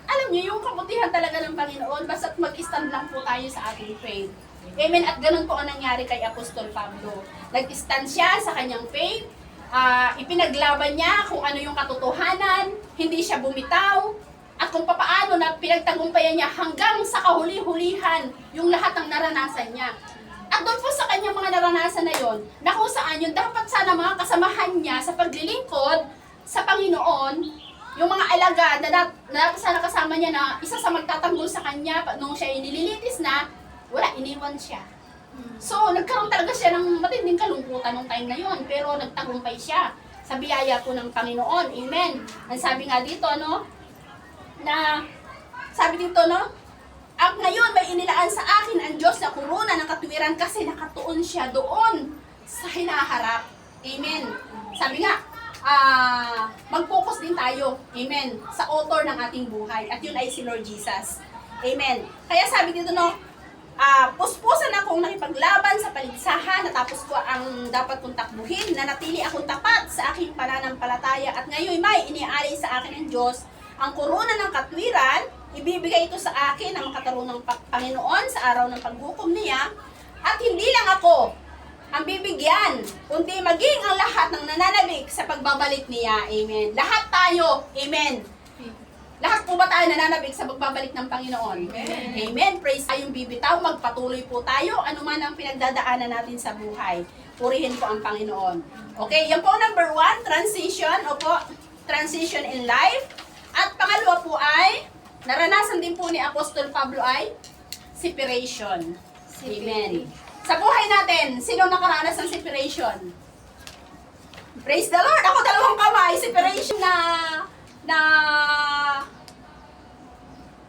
alam niyo, yung kabutihan talaga ng Panginoon, basta't mag-stand lang po tayo sa ating faith. Amen? At ganun po ang nangyari kay Apostol Pablo. Nag-stand siya sa kanyang faith, ipinaglaban niya kung ano yung katotohanan, hindi siya bumitaw, at kung papaano na pinagtagumpayan niya hanggang sa kahuli-hulihan yung lahat ng naranasan niya. At doon po sa kanyang mga naranasan na yon, na kung saan yung dapat sana mga kasamahan niya sa paglilingkod sa Panginoon, yung mga alagad na dapat sana kasama niya na isa sa magtatanggol sa kanya nung siya nililitis na, wala, iniwan siya. So, nagkaroon talaga siya ng matinding kalungkutan nung time na yon, pero nagtagumpay siya sa biyaya po ng Panginoon. Amen. Ang sabi nga dito, at ngayon may inilaan sa akin ang Diyos na kuruna ng katwiran kasi nakatuon siya doon sa hinaharap. Amen. Sabi nga, mag-focus din tayo, amen, sa author ng ating buhay, at yun ay si Lord Jesus. Amen. Kaya sabi dito, puspusan akong nakipaglaban sa paligsahan, natapos ko ang dapat kong takbuhin, nanatili akong tapat sa aking pananampalataya, at ngayon may inialay sa akin ng Diyos ang kuruna ng katwiran, ibibigay ito sa akin ng makatarungang Panginoon sa araw ng paghukom niya, at hindi lang ako ang bibigyan, kundi maging ang lahat ng nananabik sa pagbabalik niya. Amen. Lahat tayo. Amen. Lahat po ba tayo nananabik sa pagbabalik ng Panginoon? Amen. Amen. Praise tayong bibitaw, magpatuloy po tayo, anuman ang pinagdadaanan natin sa buhay. Purihin po ang Panginoon. Okay, yan po number 1, transition. Opo, transition in life. At pangalawa po ay, naranasan din po ni Apostol Pablo ay, separation. Amen. Sa buhay natin, sino nakaranas ng separation? Praise the Lord! Ako dalawang kamay, separation na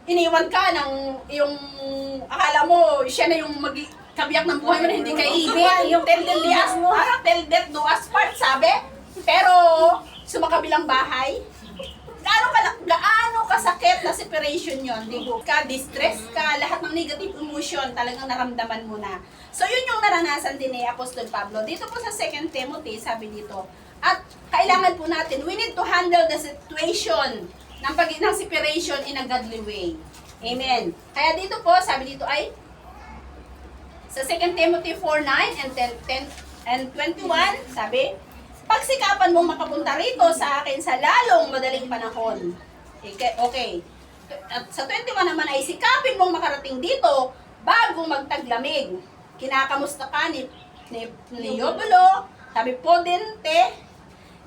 iniwan ka ng yung akala mo siya na yung kabiyak ng buhay mo na hindi kaibig, yung tell them parang tell death do us part, sabi. Pero sumakabilang bahay, gaano kasakit na separation yon, di ka, distress ka, lahat ng negative emotion talagang naramdaman mo na. So yun yung naranasan din ni Apostol Pablo. Dito po sa 2 Timothy, sabi dito, at kailangan po natin, we need to handle the situation ng separation in a godly way. Amen. Kaya dito po, sabi dito ay, sa 2 Timothy 4:9 and 21, sabi, pagsikapan mong makapunta rito sa akin sa lalong madaling panahon. Okay. At sa 21 naman ay sikapin mong makarating dito bago magtaglamig. Kinakamusta ka ni Eubulo, sabi Pudente,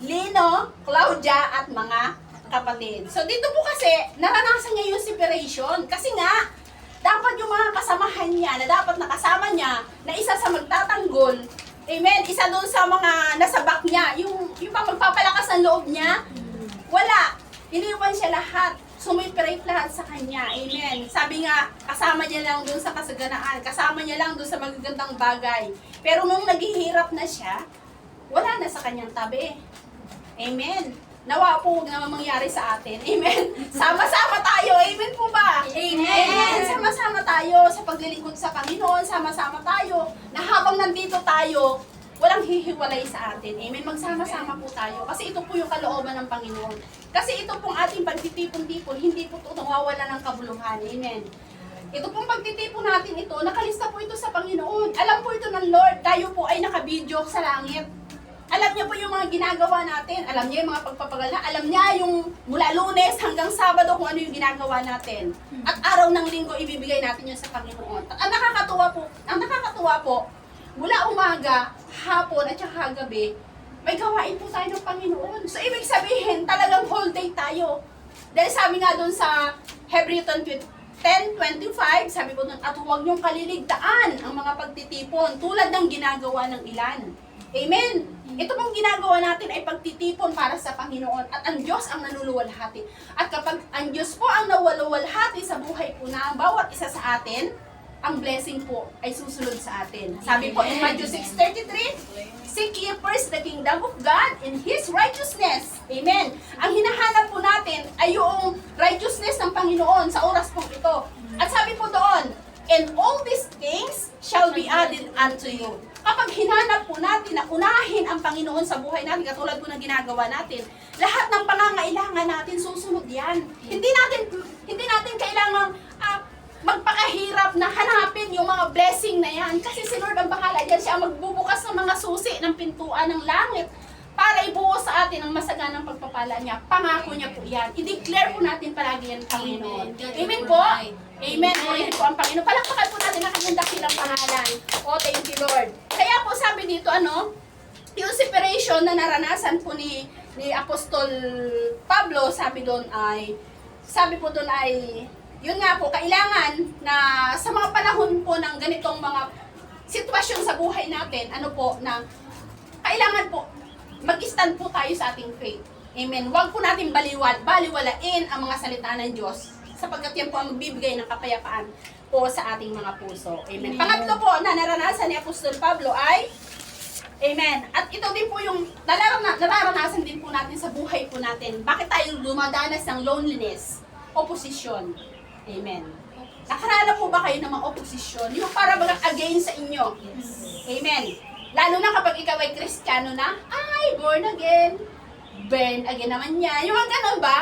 Lino, Claudia at mga kapatid. So dito po kasi naranasan niya yung separation kasi nga dapat yung mga kasamahan niya na dapat nakasama niya na isa sa magtatanggol, amen, isa doon sa mga nasa back niya, yung pang magpapalakas ng loob niya, wala. Iniwan siya lahat. Sumiperate lahat sa kanya. Amen. Sabi nga, kasama niya lang doon sa kasaganaan. Kasama niya lang doon sa magagandang bagay. Pero nung naghihirap na siya, wala na sa kanyang tabi. Amen. Nawa po huwag naman mangyari sa atin. Amen. Sama-sama tayo. Amen po ba? Amen. Sama-sama tayo sa paglilingkod sa Panginoon. Sama-sama tayo na habang nandito tayo, walang hihiwalay sa atin. Amen. Magsama-sama po tayo. Kasi ito po yung kalooban ng Panginoon. Kasi ito pong ating pagtitipon-tipon, hindi po ito nawawala ng kabuluhan. Amen. Ito pong pagtitipon natin ito, nakalista po ito sa Panginoon. Alam po ito ng Lord. Tayo po ay nakabidyo sa langit. Alam niya po yung mga ginagawa natin. Alam niya yung mga pagpapagal na. Alam niya yung mula Lunes hanggang Sabado kung ano yung ginagawa natin. At araw ng Linggo, ibibigay natin yun sa Panginoon. At ang nakakatuwa po, mula umaga, hapon at saka gabi, may gawain po tayo ng Panginoon. So, ibig sabihin, talagang whole day tayo. Dahil sabi nga doon sa Hebrew 10:25, sabi po doon, at huwag niyong kaliligtaan ang mga pagtitipon tulad ng ginagawa ng ilan. Amen. Ito pong ginagawa natin ay pagtitipon para sa Panginoon at ang Diyos ang nanuluwalhati. At kapag ang Diyos po ang nawaluwalhati sa buhay po na bawat isa sa atin, ang blessing po ay susunod sa atin. Sabi po in Matthew 6:33, seek ye first the kingdom of God and His righteousness. Amen. Ang hinahanap po natin ay yung righteousness ng Panginoon sa oras pong ito. At sabi po doon, and all these things shall be added unto you. Kapag hinanap po natin na unahin ang Panginoon sa buhay natin, katulad po ng ginagawa natin, lahat ng pangangailangan natin susunod yan. Hindi natin kailangang magpakahirap na hanapin yung mga blessing na yan. Kasi si Lord ang bahala yan. Siya ang magbubukas ng mga susi ng pintuan ng langit para ibuo sa atin ang masaganang pagpapala niya. Pangako niya po yan. I-declare po natin palagi yan, Panginoon. Amen po. Amen. Purihin po ang Panginoon. Palakpakan po natin ang kanyang dakilang pangalan. O, thank you, Lord. Kaya po sabi dito, yung separation na naranasan po ni Apostol Pablo, sabi po doon ay, yun nga po, kailangan na sa mga panahon po ng ganitong mga sitwasyon sa buhay natin, na kailangan po, mag-stand po tayo sa ating faith. Amen. Huwag po natin baliwalain ang mga salita ng Diyos sapagkat yan po ang magbibigay ng kapayapaan po sa ating mga puso. Amen. Pangatlo po na naranasan ni Apostol Pablo ay, amen, at ito din po yung nararanasan din po natin sa buhay po natin. Bakit tayo dumadanas ng loneliness? Opposition. Amen. Nakarana po ba kayo ng mga opposition? Yung para bagang against sa inyo? Amen. Lalo na kapag ikaw ay Kristiyano na, ay, born again. Burn again naman niya. Yung mga ganun ba?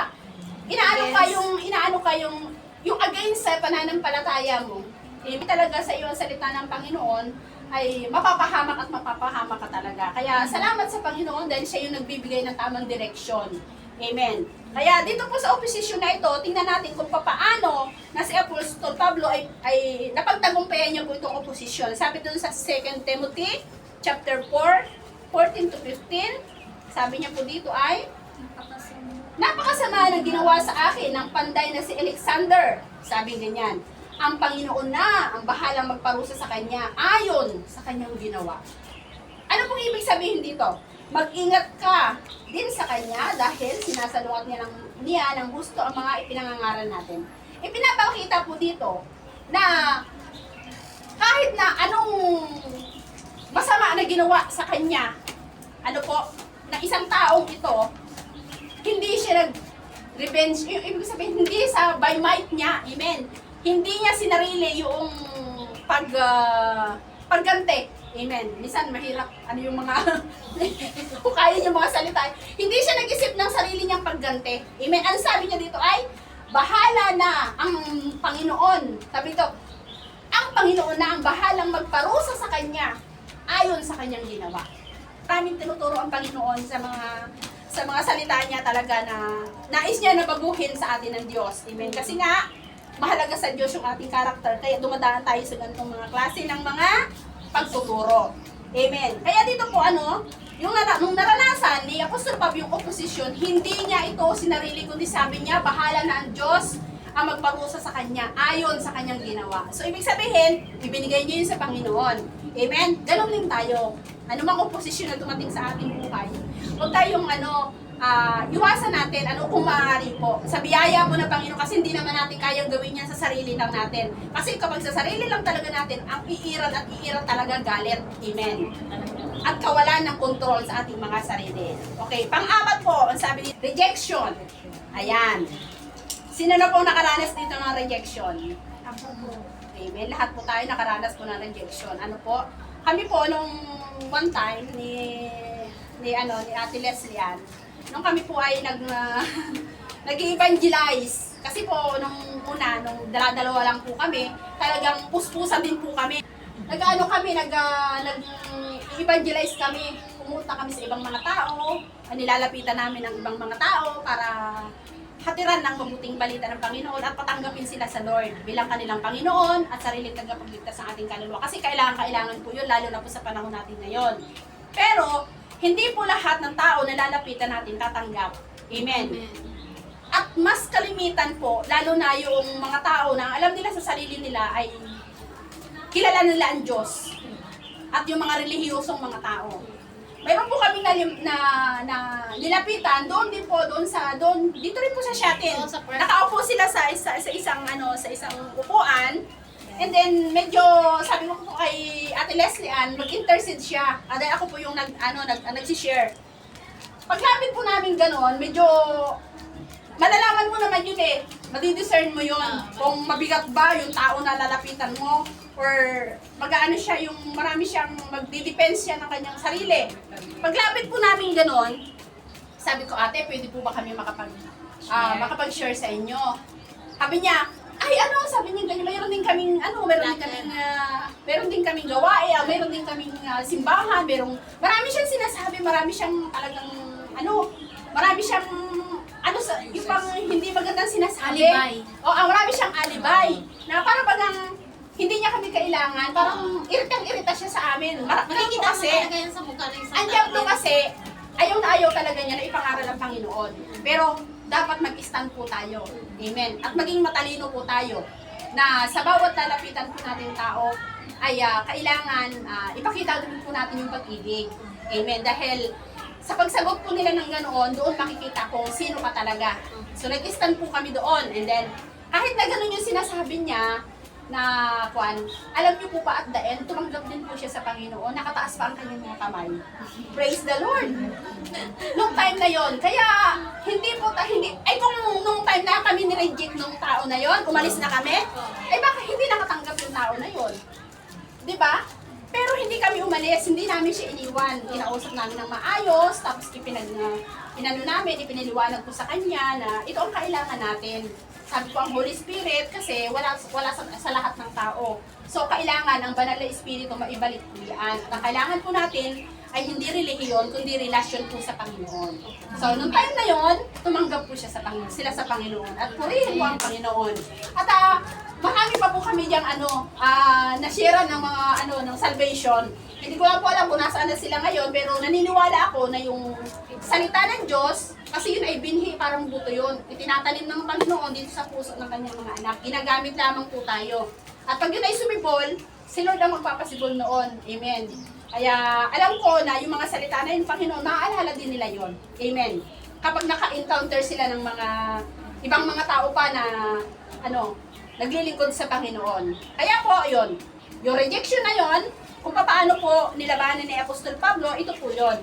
Inaano ka yung against sa pananampalataya mo. Amen. Talaga sa iyo ang salita ng Panginoon ay mapapahamak at mapapahamak ka talaga. Kaya salamat sa Panginoon dahil siya yung nagbibigay ng tamang direksyon. Amen. Kaya dito po sa opposition na ito, tingnan natin kung paano na si Apostol Pablo ay napagtagumpayan niya po itong opposition. Sabi doon sa 2 Timothy chapter 4, 14 to 15, sabi niya po dito ay, napakasama ng ginawa sa akin ng panday na si Alexander. Sabi ganyan, ang Panginoon na ang bahalang magparusa sa kanya ayon sa kanyang ginawa. Ano pong ibig sabihin dito? Mag-ingat ka din sa kanya dahil sinasalungat niya ng gusto ang mga ipinangangaral natin. Ipinapakita po dito na kahit na anong masama na ginawa sa kanya, ano po, na isang taong ito, hindi siya nag-revenge. Ibig sabihin, hindi sa by might niya, amen. Hindi niya sinarili yung pagganti. Amen. Minsan mahirap, ano yung mga, hukayin yung mga salita. Hindi siya nag-isip ng sarili niyang pagganti. Amen. Ang sabi niya dito ay, bahala na ang Panginoon. Sabi ito, ang Panginoon na ang bahalang magparusa sa kanya ayon sa kanyang ginawa. Maraming tinuturo ang Panginoon sa mga salita niya talaga na nais niya na baguhin sa atin ng Diyos. Amen. Kasi nga, mahalaga sa Diyos yung ating karakter. Kaya dumadaan tayo sa ganitong mga klase ng mga pagtuturo. Amen. Kaya dito po nung naranasan ni Apostol Pablo yung opposition, hindi niya ito sinarili, kundi sabi niya, bahala na ang Diyos ang magparusa sa kanya ayon sa kanyang ginawa. So, ibig sabihin, ibinigay niya yun sa Panginoon. Amen? Ganon din tayo. Ano mang opposition na dumating sa ating buhay, huwag tayong iwasan natin, kung maaari po, sa biyaya po ng Panginoon, kasi hindi naman natin kayang gawin yan sa sarili lang natin. Kasi kapag sa sarili lang talaga natin, ang iiral talaga galit. Amen. At kawalan ng control sa ating mga sarili. Okay, pang-apat po, ang sabi ni rejection. Ayan. Sino na po nakaranas dito ng rejection? Ako po. Amen. Lahat po tayo nakaranas po ng rejection. Ano po? Kami po nung one time ni Ate Leslie Ann, nung kami po ay nag-evangelize. Kasi po nung dalawa lang po kami, talagang puspusan din po kami. Nag-evangelize kami. Pumunta kami sa ibang mga tao, nilalapitan namin ng ibang mga tao para hatiran ng mabuting balita ng Panginoon at patanggapin sila sa Lord bilang kanilang Panginoon at sariling tagapagligtas ng ating kaluluwa. Kasi kailangan po yun, lalo na po sa panahon natin ngayon. Pero, hindi po lahat ng tao na lalapitan natin tatanggap. Amen. At mas kalimitan po, lalo na yung mga tao na alam nila sa sarili nila ay kilala nila ang Diyos at yung mga relihiyosong mga tao. Mayroon po kami na nilapitan dito rin po sa Shatin. Nakaupo sila sa isang upuan. And then medyo sabi ko po kay Ate Leslie Ann, mag-intercede siya. Dahil ako po yung nag-share. Paglapit po namin gano'n, medyo malalaman mo naman yun eh. Madidiscern mo yun. Kung mabigat ba yung tao na lalapitan mo or mag-aano siya, yung marami siyang magdi-defense siya ng kanyang sarili. Paglapit po namin gano'n, sabi ko, ate, pwede po ba kami makapag-share sa inyo? Sabi niya, sabi niya ganyan, mayroon din kaming gawain, mayroon din kaming simbahan, marami siyang sinasabi, marami siyang talagang, marami siyang, yung pang hindi magandang sinasabi. Alibay. Marami siyang alibay. Na parang hindi niya kami kailangan, parang iritang-irita siya sa amin. Makikita kasi, mo talaga yan sa mukha ng isang andyan po kasi, ayaw na ayaw talaga niya na ipangaral ang Panginoon. Pero, dapat mag-stand po tayo. Amen. At maging matalino po tayo na sa bawat lalapitan po natin tao ay kailangan ipakita din po natin yung pag-ibig. Amen. Dahil sa pagsagot po nila ng ganoon, doon makikita kung sino ka talaga. So nag-stand po kami doon. And then, kahit na gano'n yung sinasabi niya, alam niyo po ba at the end, tumanggap din po siya sa Panginoon, nakataas pa ang kanyang mga kamay. Praise the Lord! Nung time na yon, kaya kung nung time na kami nireject nung tao na yon, umalis na kami, baka hindi nakatanggap yung tao na yon. Diba? Pero hindi kami umalis, hindi namin siya iniwan. Kinausap namin ng maayos, tapos ipiniliwanag ko sa kanya na ito ang kailangan natin. Sabi ko ang Holy Spirit kasi wala sa lahat ng tao. So kailangan ang banal na Espiritu maibalik po yan. At ang kailangan po natin ay hindi relihiyon, kundi relasyon po sa Panginoon. So, nung time na yon, tumanggap po siya sa Panginoon, sila sa Panginoon. At purihin po ang Panginoon. At marami pa po kami diyang nasira ng mga ng salvation. Hindi ko lang po alam kung nasaan na sila ngayon, pero naniniwala ako na yung salita ng Diyos, kasi yun ay binhi, parang buto yun. Itinatanim ng Panginoon dito sa puso ng kanyang mga anak. Ginagamit lamang po tayo. At pag yun ay sumibol, si Lord ang magpapasibol noon. Amen. Kaya alam ko na yung mga salita na yun, Panginoon, maaalala din nila yon. Amen. Kapag naka-encounter sila ng mga ibang mga tao pa na naglilingkod sa Panginoon. Kaya po, yun. Yung rejection na yon, kung paano po nilabanan ni Apostol Pablo, ito po yun.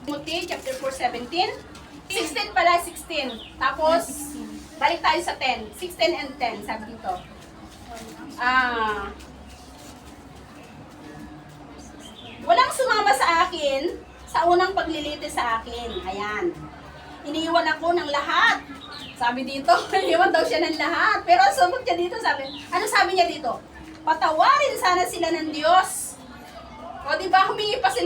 Timothy chapter 4:17. 16 pala, 16. Tapos, balik tayo sa 10. 16 and 10, sabi dito. Walang sumama sa akin sa unang paglilitis sa akin. Ayan. Iniiwan ako ng lahat. Sabi dito, iniiwan daw siya ng lahat. Pero ang sumot niya dito, ano sabi niya dito? Patawarin sana sila ng Diyos. O diba, humingi pa si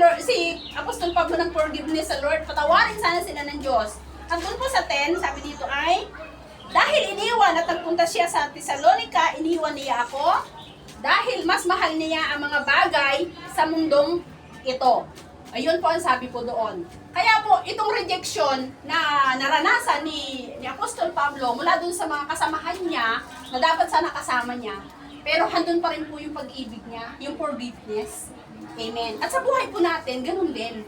Apostol Pablo ng forgiveness sa Lord. Patawarin sana sila ng Diyos. At doon po sa 10, sabi dito ay, dahil iniwan at nagpunta siya sa Thessalonica, iniwan niya ako. Dahil mas mahal niya ang mga bagay sa mundong ito. Ayun po ang sabi po doon. Kaya po, itong rejection na naranasan ni Apostol Pablo mula doon sa mga kasamahan niya, na dapat sana kasama niya, pero handun pa rin po yung pag-ibig niya, yung forgiveness. Amen. At sa buhay po natin, ganun din.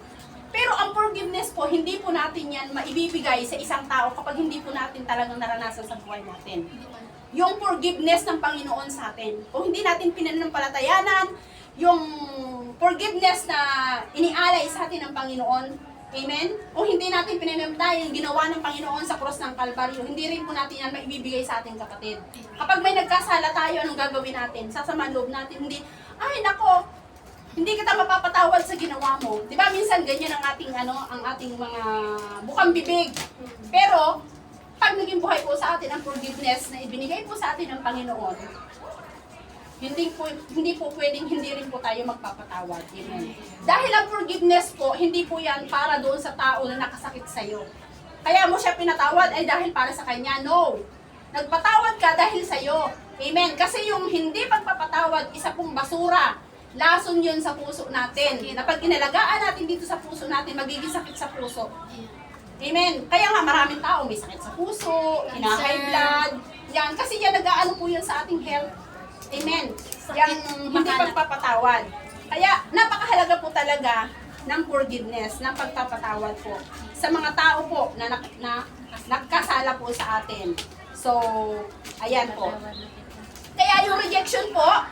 Pero ang forgiveness po, hindi po natin yan maibibigay sa isang tao kapag hindi po natin talagang naranasan sa buhay natin. Yung forgiveness ng Panginoon sa atin. Kung hindi natin pinanampalatayanan, yung forgiveness na inialay sa atin ng Panginoon, amen? Kung hindi natin pinanampalatayan yung ginawa ng Panginoon sa cross ng Kalbaryo, hindi rin po natin yan maibibigay sa ating kapatid. Kapag may nagkasala tayo, anong gagawin natin? Sasama loob natin, hindi, ay nako, hindi kita mapapatawad sa ginawa mo. 'Di ba minsan ganyan ang ating ang ating mga bukang bibig. Pero pag naging buhay po sa atin ang forgiveness na ibinigay po sa atin ng Panginoon, hindi po pwedeng hindi rin po tayo magpapatawad. Amen. Dahil ang forgiveness po, hindi po 'yan para doon sa tao na nakasakit sa iyo. Kaya mo siya pinatawad ay dahil para sa kanya. No. Nagpatawad ka dahil sa iyo. Amen. Kasi yung hindi pagpapatawad, isa pong basura. Lason yun sa puso natin. Na pag inalagaan natin dito sa puso natin, magiging sakit sa puso. Amen. Kaya nga maraming tao may sakit sa puso, high blood. Yan, kasi yan nag-aano po yan sa ating health. Amen. Yan hindi pagpapatawad. Kaya napakahalaga po talaga ng forgiveness, ng pagpapatawad po sa mga tao po na nagkasala po sa atin. So, ayan po. Kaya yung rejection po,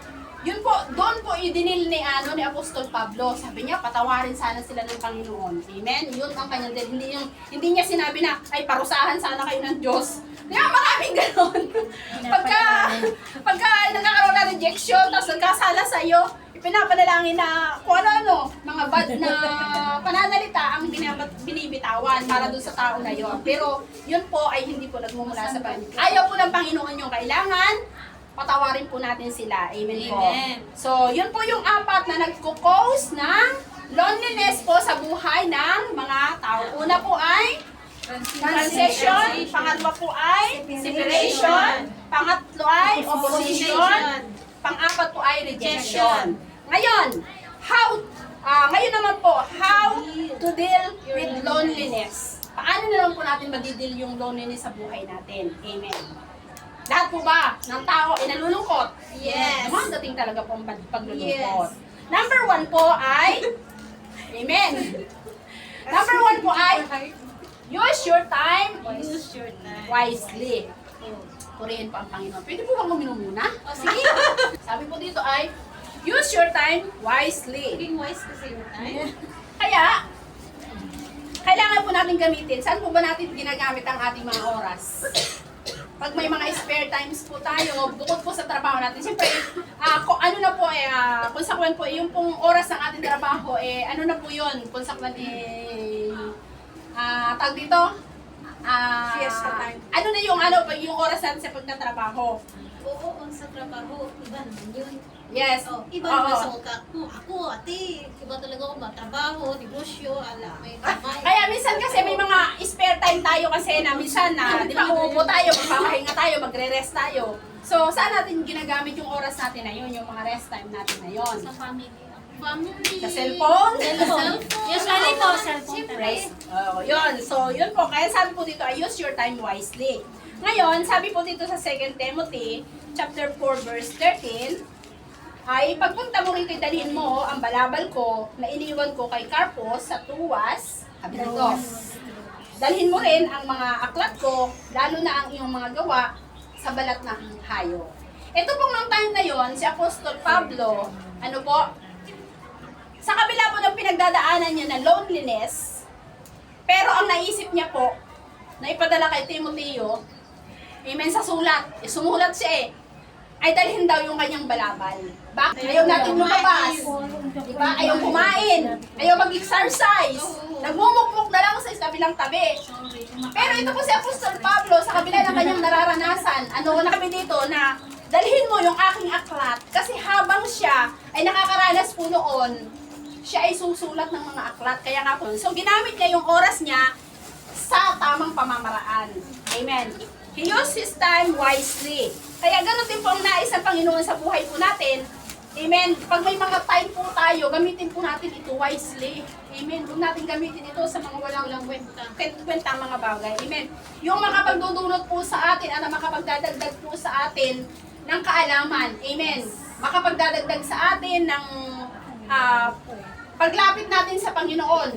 yun po, doon po idinil ni Apostol Pablo. Sabi niya, patawarin sana sila ng Panginoon. Amen? Yun ang kanyang din. Hindi niya sinabi na, ay parusahan sana kayo ng Diyos. Kaya maraming ganon. pagka nagkakaroon ng rejection, tapos nagkasala sa iyo, ipinapanalangin na kung ano, mga bad na pananalita ang binibitawan para doon sa tao na yon. Pero yun po ay hindi po nagmumula sa Panginoon. Ayaw po ng Panginoon yung kailangan. Patawarin po natin sila. Amen po. So, yun po yung apat na nagko-cause ng loneliness po sa buhay ng mga tao. Una po ay transition. Pangalawa po ay separation. Pangatlo ay opposition. Pang-apat po ay rejection. Ngayon, ngayon naman po, how to deal with loneliness. Paano na lang po natin madidil yung loneliness sa buhay natin? Amen. Lahat po ba ng tao ay nalulungkot? Yes. Naman dating talaga po ang paglulungkot. Yes. Number 1 po ay, amen. Number 1 po ay, use your time wisely. Purihin po ang Panginoon. Pwede po bang uminom muna? O, sige. Sabi po dito ay, use your time wisely. Being wise kasi your time. Kaya, kailangan po natin gamitin. Saan po ba natin ginagamit ang ating mga oras? Pag may mga spare times po tayo, bukod po sa trabaho natin, siyempre, kung ano na po konsekwen po, yung pong oras ng ating trabaho, ano na po yun, konsekwen tag dito, Fiesta time. Ano na yung oras natin sa pagtatrabaho? Oo, ang sa trabaho, iba naman yun. Yes. Oh, iba Oo. naman sa ako, ate, iba talaga ako trabaho, negosyo, ala, may kamay. Kaya minsan kasi may mga spare time tayo kasi na minsan na, di ba, uupo tayo, magpapahinga tayo, magre-rest tayo. So, saan natin ginagamit yung oras natin na yun, yung mga rest time natin na yun? Sa family. Family. Sa cellphone? Cellphone. Usually po, cellphone Siyempre. Oh, yun. So, yun po. Kaya sabi po dito, use your time wisely. Ngayon, sabi po dito sa 2 Timothy, chapter 4, verse 13, ay pagpunta mo rito, dalhin mo ang balabal ko na iniwan ko kay Carpos sa Tuwas, sabi nito. Dalhin mo rin ang mga aklat ko, lalo na ang iyong mga gawa sa balat ng hayo. Ito pong nung time na yon, si Apostol Pablo, ano po, sa kabila po ng pinagdadaanan niya ng loneliness, pero ang naisip niya po, na ipadala kay Timoteo, amen, sa sulat, sumulat siya ay dalhin daw yung kanyang balabal. Bakit? Ayaw natin lumabas. Diba? Ayaw kumain. Ayaw mag-exercise. Nagmumukmuk na lang sa kabilang tabi. Pero ito po si Apostol Pablo, sa kabila ng kanyang nararanasan, ano na kami dito na dalhin mo yung aking aklat kasi habang siya ay nakakaranas po noon, siya ay susulat ng mga aklat. Kaya nga po, so ginamit niya yung oras niya sa tamang pamamaraan. Amen. He used his time wisely. Kaya ganun din po ang nais ng Panginoon sa buhay po natin. Amen. Pag may mga time po tayo, gamitin po natin ito wisely. Amen. Huwag natin gamitin ito sa mga walang kwentang mga bagay. Amen. Yung makapagdudulot po sa atin at makapagdadagdag po sa atin ng kaalaman. Amen. Makapagdadagdag sa atin ng paglapit natin sa Panginoon.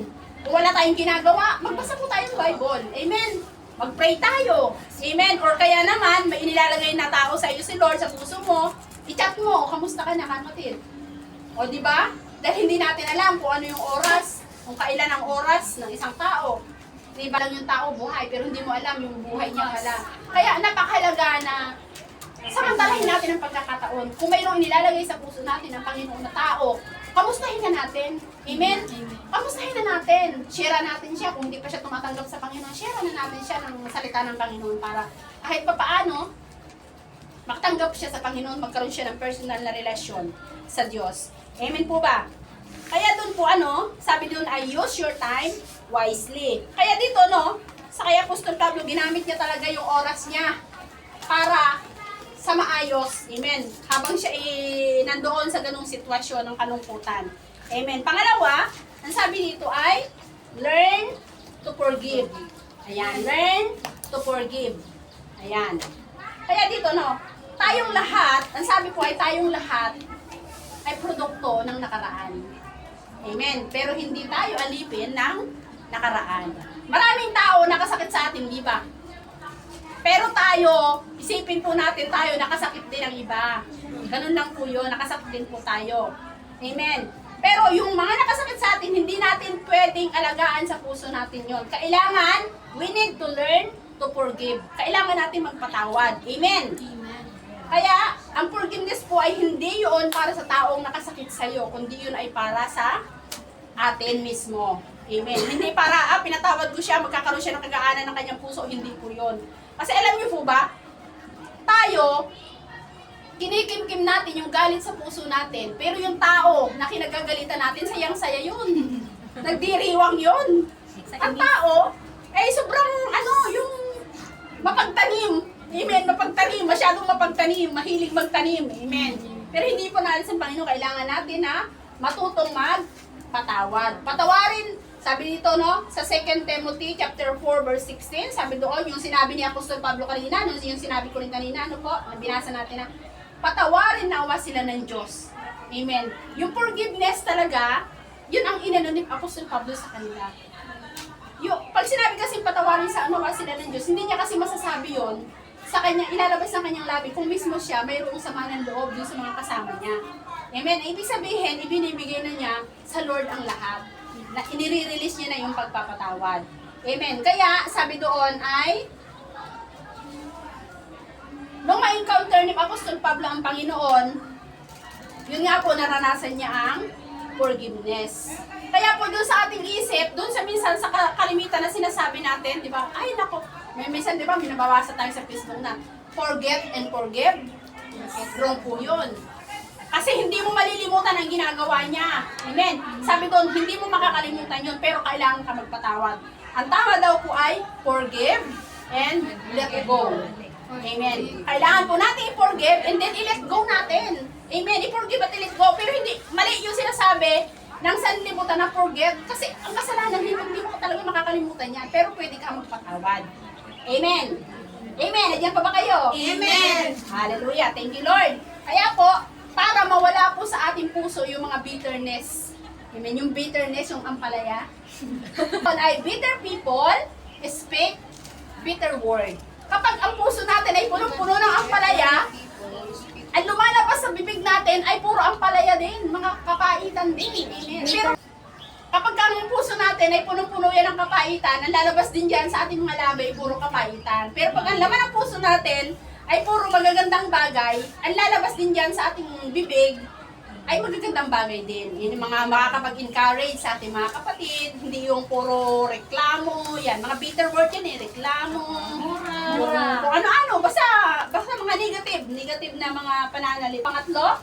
Kung wala tayong ginagawa, magbasa po tayo ng Bible. Amen. Mag-pray tayo. Amen. Or kaya naman, may inilalagay na tao sa iyo si Lord sa puso mo, i-chat mo, kamusta ka na, kapatid? O di ba? Dahil hindi natin alam kung ano yung oras, kung kailan ang oras ng isang tao. Di ba lang yung tao buhay, pero hindi mo alam yung buhay niya pala. Kaya napakahalaga na samantalahin natin ang pagkakataon. Kung mayroong inilalagay sa puso natin ng Panginoon na tao, kamustahin na natin. Amen? Kamustahin na natin. Share natin siya. Kung hindi pa siya tumatanggap sa Panginoon, share na natin siya ng salita ng Panginoon para kahit pa paano, makatanggap siya sa Panginoon, magkaroon siya ng personal na relasyon sa Diyos. Amen po ba? Kaya doon po sabi doon ay use your time wisely. Kaya dito sa kay Apostol Pablo, ginamit niya talaga yung oras niya para sa maayos. Amen. Habang siya nandoon sa ganung sitwasyon ng kalungkutan. Amen. Pangalawa, ang sabi dito ay learn to forgive. Ayan. Learn to forgive. Ayan. Kaya dito tayong lahat, ang sabi ko ay tayong lahat ay produkto ng nakaraan. Amen. Pero hindi tayo alipin ng nakaraan. Maraming tao nakasakit sa atin, di ba? Pero tayo, isipin po natin tayo, nakasakit din ang iba. Ganun lang po yun, nakasakit din po tayo. Amen. Pero yung mga nakasakit sa atin, hindi natin pwedeng alagaan sa puso natin yon. Kailangan, we need to learn to forgive. Kailangan natin magpatawad. Amen. Kaya, ang forgiveness po ay hindi yun para sa taong nakasakit sa'yo, kundi yun ay para sa atin mismo. Amen. Hindi para, pinatawad ko siya, magkakaroon siya ng kagaanan ng kanyang puso, hindi po yun. Kasi alam niyo po ba, tayo, kinikimkim natin yung galit sa puso natin, pero yung tao na kinagagalitan natin, sayang-saya yun. Nagdiriwang yun. Ang tao, sobrang, yung mapagtanim. Amen, mapagtanim, masyadong mapagtanim, mahilig magtanim. Amen. Pero hindi po natin sa Panginoon, kailangan natin na matutong magpatawad. Patawarin, sabi dito sa 2 Timothy chapter 4 verse 16, sabi doon yung sinabi ni Apostol Pablo kanina, yung sinabi ko rin kanina, binasa natin na patawarin nawa sila ng Diyos. Amen. Yung forgiveness talaga, yun ang inano ni Apostol Pablo sa kanila. Pag sinabi kasi patawarin sa nawa sila ng Diyos, hindi niya kasi masasabi yon sa kanya, ilalabas ng kanyang labi kung mismo siya mayroong sama ng loob dun sa mga kasama niya. Amen. Ibig sabihin, ibinibigay na niya sa Lord ang lahat. Na inire-release niya na yung pagpapatawad. Amen. Kaya, sabi doon ay, nung ma-encounter ni Apostol Pablo ang Panginoon, yun nga po, naranasan niya ang forgiveness. Kaya po doon sa ating isip, doon sa minsan sa kalimitan na sinasabi natin, di ba, ay nako, May minsan, di ba, may nababasa tayo sa Facebook na forget and forgive. Wrong po yun. Kasi hindi mo malilimutan ang ginagawa niya. Amen. Sabi doon, hindi mo makakalimutan yun, pero kailangan ka magpatawad. Ang tama daw po ay forgive and let go. Amen. Kailangan po natin i-forgive and then i-let go natin. Amen. I-forgive at i-let go. Pero hindi, mali yung sinasabi ng sanlibutan na forget. Kasi ang kasalanan, hindi mo talaga makakalimutan yan. Pero pwede ka magpatawad. Amen. Amen. Nandiyan pa ba kayo? Amen. Hallelujah. Thank you, Lord. Kaya po, para mawala po sa ating puso yung mga bitterness. Amen. Yung bitterness, yung ampalaya. Ay bitter people speak bitter word. Kapag ang puso natin ay punong-puno ng ampalaya, ang lumalabas sa bibig natin ay puro ampalaya din, mga kapaitan din. Amen. Pero kapag ang puso natin ay punong-puno yan ng kapaitan, ang lalabas din dyan sa ating mga labi ay puro kapaitan. Pero pag ang laman ng puso natin ay puro magagandang bagay, ang lalabas din dyan sa ating bibig ay magagandang bagay din. Yun yung mga makakapag-encourage sa ating mga kapatid, hindi yung puro reklamo, yan, mga bitter word yan reklamo, mura, kung ano-ano, basta mga negative na mga pananalita. Pangatlo,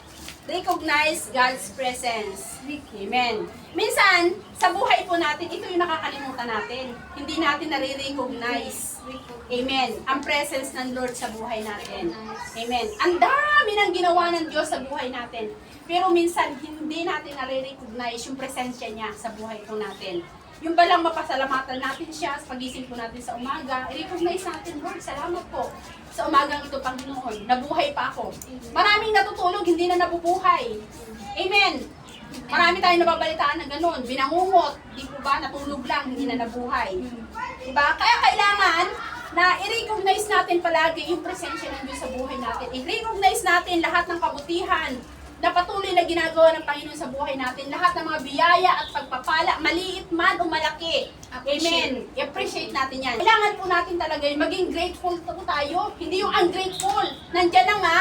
recognize God's presence. Amen. Minsan, sa buhay po natin, ito yung nakakalimutan natin. Hindi natin nare-recognize. Amen. Ang presence ng Lord sa buhay natin. Amen. Ang dami ng ginawa ng Diyos sa buhay natin. Pero minsan, hindi natin nare-recognize yung presensya niya sa buhay po natin. Yung balang mapasalamatan natin siya sa pagising po natin sa umaga, i-recognize natin, Lord, salamat po. Sa umagang ito, Panginoon, nabuhay pa ako. Maraming natutulog, hindi na nabubuhay. Amen. Marami tayong nababalitaan na ganun. Binangungot, di po ba, natulog lang, hindi na nabuhay. Diba? Kaya kailangan na i-recognize natin palagi yung presensya ng Diyos sa buhay natin. I-recognize natin lahat ng kabutihan na patuloy na ginagawa ng Panginoon sa buhay natin. Lahat ng mga biyaya at pagpapala, maliit man o malaki. Amen. I-appreciate natin yan. Kailangan po natin talaga yung maging grateful po tayo. Hindi yung ungrateful. Nandyan na nga,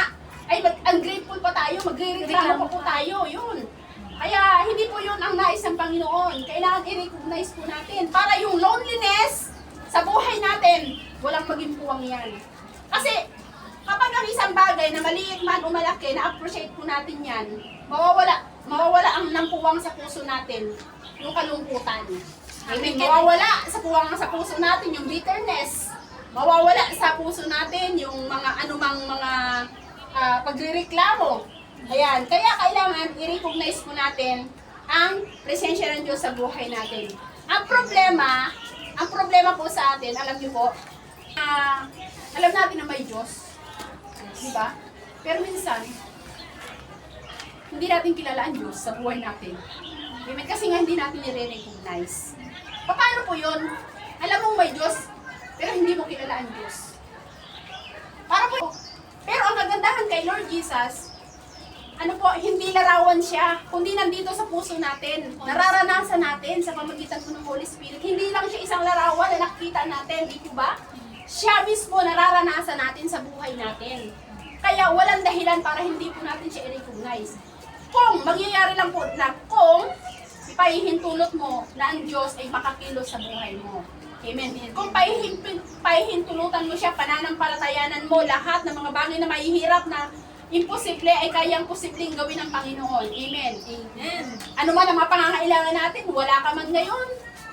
ay ungrateful pa tayo, magre-reklamo pa po tayo. Yun. Kaya hindi po yun ang nais ng Panginoon. Kailangan i-recognize po natin. Para yung loneliness sa buhay natin, walang maging puwang yan. Kasi, kapag ang isang bagay na maliit man o malaki, na-appreciate po natin yan, mawawala ang nampuwang sa puso natin, yung kalungkutan. Amen. Mawawala sa puwang sa puso natin yung bitterness. Mawawala sa puso natin yung mga anumang mga pagrereklamo. Ayan. Kaya kailangan i-recognize po natin ang presensya ng Diyos sa buhay natin. Ang problema po sa atin, alam niyo po, alam natin na may Diyos. Diba? Pero minsan, hindi natin kilala ang Diyos sa buhay natin. Amen? Kasi nga hindi natin nire-recognize. Paano po yun? Alam mo may Diyos, pero hindi mo kilala ang Diyos. Pero ang kagandahan kay Lord Jesus, hindi larawan siya, kundi nandito sa puso natin. Nararanasan natin sa pamagitan po ng Holy Spirit. Hindi lang siya isang larawan na nakikita natin, di ba? Siya mismo nararanasan natin sa buhay natin. Kaya walang dahilan para hindi po natin siya i-recognize. Kung mangyayari lang po na kung ipahihintulot mo na ang Diyos ay makakilos sa buhay mo. Amen. Kung pahihintulutan mo siya, pananampalatayanan mo lahat ng mga bagay na mahihirap na imposible ay kayang posibleng gawin ng Panginoon. Amen. Amen. Ano man ang mga pangangailangan natin, wala ka man ngayon.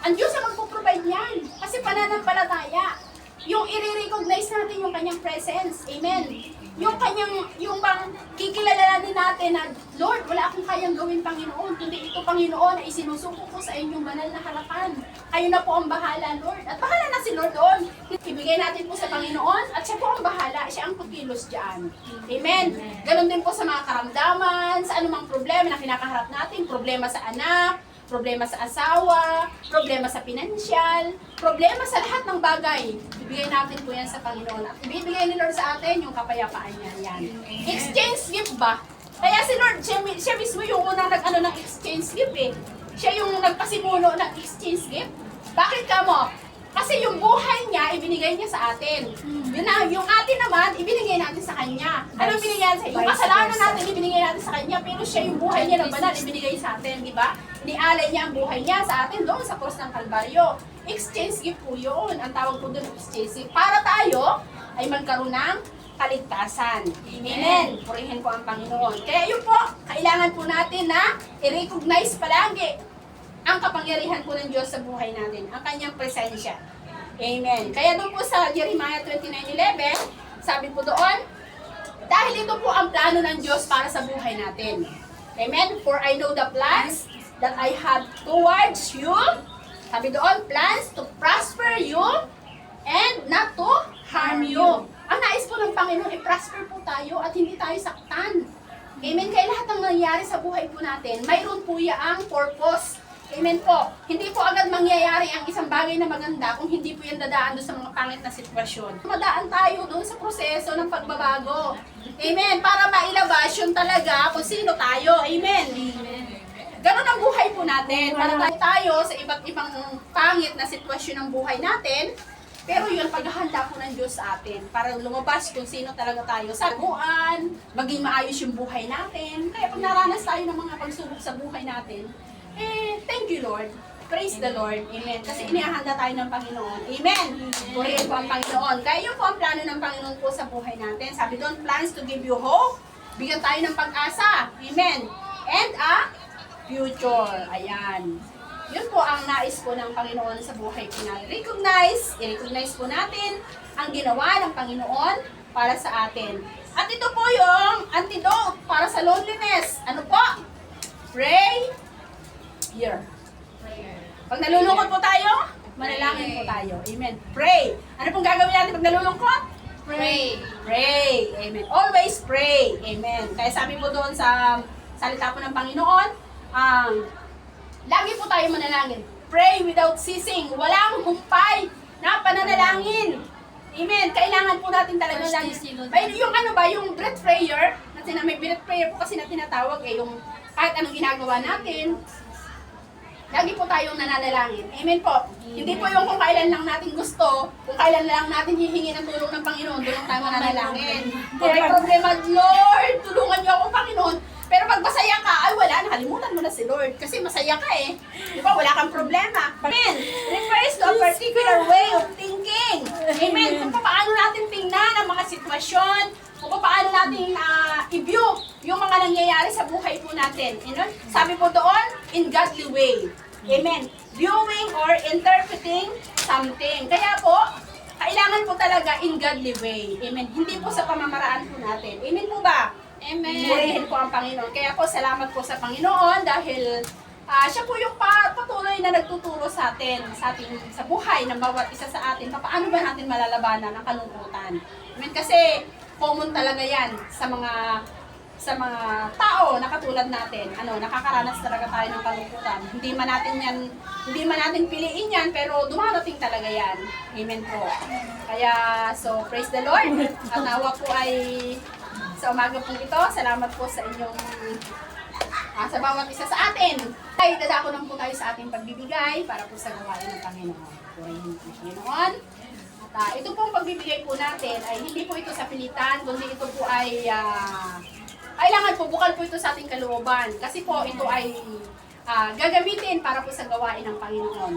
Ang Diyos ang magpo-provide yan. Kasi pananampalataya. Yung i-recognize natin yung kanyang presence. Amen. Yung bang kikilalanin natin na, Lord, wala akong kayang gawin, Panginoon. Kundi ito, Panginoon, ay sinusuko ko sa inyong banal na harapan. Kayo na po ang bahala, Lord. At bahala na si Lord doon. Ibigay natin po sa Panginoon at siya po ang bahala. Siya ang kukilos dyan. Amen. Ganon din po sa mga karamdaman, sa anumang problema na kinakaharap natin. Problema sa anak, problema sa asawa, problema sa pinansyal, problema sa lahat ng bagay. Ibigay natin po yan sa Panginoon. At ibibigay ni Lord sa atin yung kapayapaan niya. Yan. Exchange gift ba? Kaya si Lord, siya mismo yung unang nag-ano ng exchange gift eh. Siya yung nagpasimuno ng exchange gift. Bakit ka mo? Kasi yung buhay niya, ibinigay niya sa atin. Yun na, yung atin naman, ibinigay natin sa kanya. Anong binigay natin sa Yung kasalanan natin, ibinigay natin sa kanya. Pero siya, yung buhay niya na banal, ibinigay sa atin, di ba? Inialay niya ang buhay niya sa atin doon sa cross ng Kalbaryo. Exchange gift po yun. Ang tawag po doon, exchange gift. Para tayo ay magkaroon ng kaligtasan. Amen. Purihin po ang Panginoon. Kaya yun po, kailangan po natin na i-recognize palagi ang kapangyarihan po ng Diyos sa buhay natin, ang kanyang presensya. Amen. Kaya doon po sa Jeremiah 29:11, sabi po doon, dahil ito po ang plano ng Diyos para sa buhay natin. Amen. For I know the plans that I have towards you. Sabi doon, plans to prosper you and not to harm you. Ang nais po ng Panginoon, i-prosper po tayo at hindi tayo saktan. Amen. Kaya lahat ng nangyayari sa buhay po natin, mayroon po ang purpose. Amen po. Hindi po agad mangyayari ang isang bagay na maganda kung hindi po yan dadaan doon sa mga pangit na sitwasyon. Madaan tayo doon sa proseso ng pagbabago. Amen. Para mailabas yun talaga kung sino tayo. Amen. Ganon ang buhay po natin. Para tayo sa iba't ibang pangit na sitwasyon ng buhay natin. Pero yun, paghahanda po ng Diyos sa atin para lumabas kung sino talaga tayo sa buwan, maging maayos yung buhay natin. Kaya pag naranas tayo ng mga pagsubok sa buhay natin, thank you Lord. Praise the Lord. Amen. Kasi inihahanda tayo ng Panginoon. Amen. Purihin po ang Panginoon. Kaya yun po ang plano ng Panginoon po sa buhay natin. Sabi doon, plans to give you hope. Bigyan tayo ng pag-asa. Amen. And a future. Ayan. Yun po ang nais po ng Panginoon sa buhay po natin. I-recognize po natin ang ginawa ng Panginoon para sa atin. At ito po yung antidote para sa loneliness. Ano po? Pray. Here. Pag nalulungkot po tayo, manalangin po tayo. Amen. Pray. Ano pong gagawin natin pag nalulungkot? Pray. Pray. Amen. Always pray. Amen. Kaya sabi po doon sa salita po ng Panginoon, lagi po tayo manalangin. Pray without ceasing. Walang humpay na pananalangin. Amen. Kailangan po natin talaga lang. Yung ano ba, yung breath prayer, may breath prayer po kasi na tinatawag yung kahit anong ginagawa natin, lagi po tayong nananalangin. Amen po. Hindi po yung kung kailan lang natin gusto, kung kailan lang natin hihingi ng tulong ng Panginoon, doon tayo mananalangin. Kung may problema, Lord, tulungan niyo ako, Panginoon. Pero pag masaya ka, ay wala, nakalimutan mo na si Lord. Kasi masaya ka eh. Di ba? Wala kang problema. Amen. Refers to a particular way of thinking. Amen. Kung paano natin tingnan ang mga sitwasyon, kung paano natin i-view yung mga nangyayari sa buhay po natin. You know? Sabi po doon, in godly way. Amen. Viewing or interpreting something. Kaya po, kailangan po talaga in godly way. Amen. Hindi po sa pamamaraan po natin. Amen po ba? Amen. Purihin po ang Panginoon. Kaya po, salamat po sa Panginoon dahil siya po yung patuloy na nagtuturo sa atin, sa buhay ng bawat isa sa atin. Paano ba natin malalabanan ang kalungkutan? Amen. Kasi common talaga yan sa mga tao na katulad natin. Nakakaranas talaga tayo ng kalungkutan. Hindi man natin piliin yan, pero dumarating talaga yan. Amen po. Kaya, so, praise the Lord. At nawa po ay sa umaga pong ito, salamat po sa inyong sa bawat isa sa atin. Ay, dadako lang po tayo sa ating pagbibigay para po sa gawain ng Panginoon. Purihin po ang Panginoon. At ito pong pagbibigay po natin ay hindi po ito sa pilitan, kundi ito po ay kailangan po, bukal po ito sa ating kalooban. Kasi po ito ay gagamitin para po sa gawain ng Panginoon.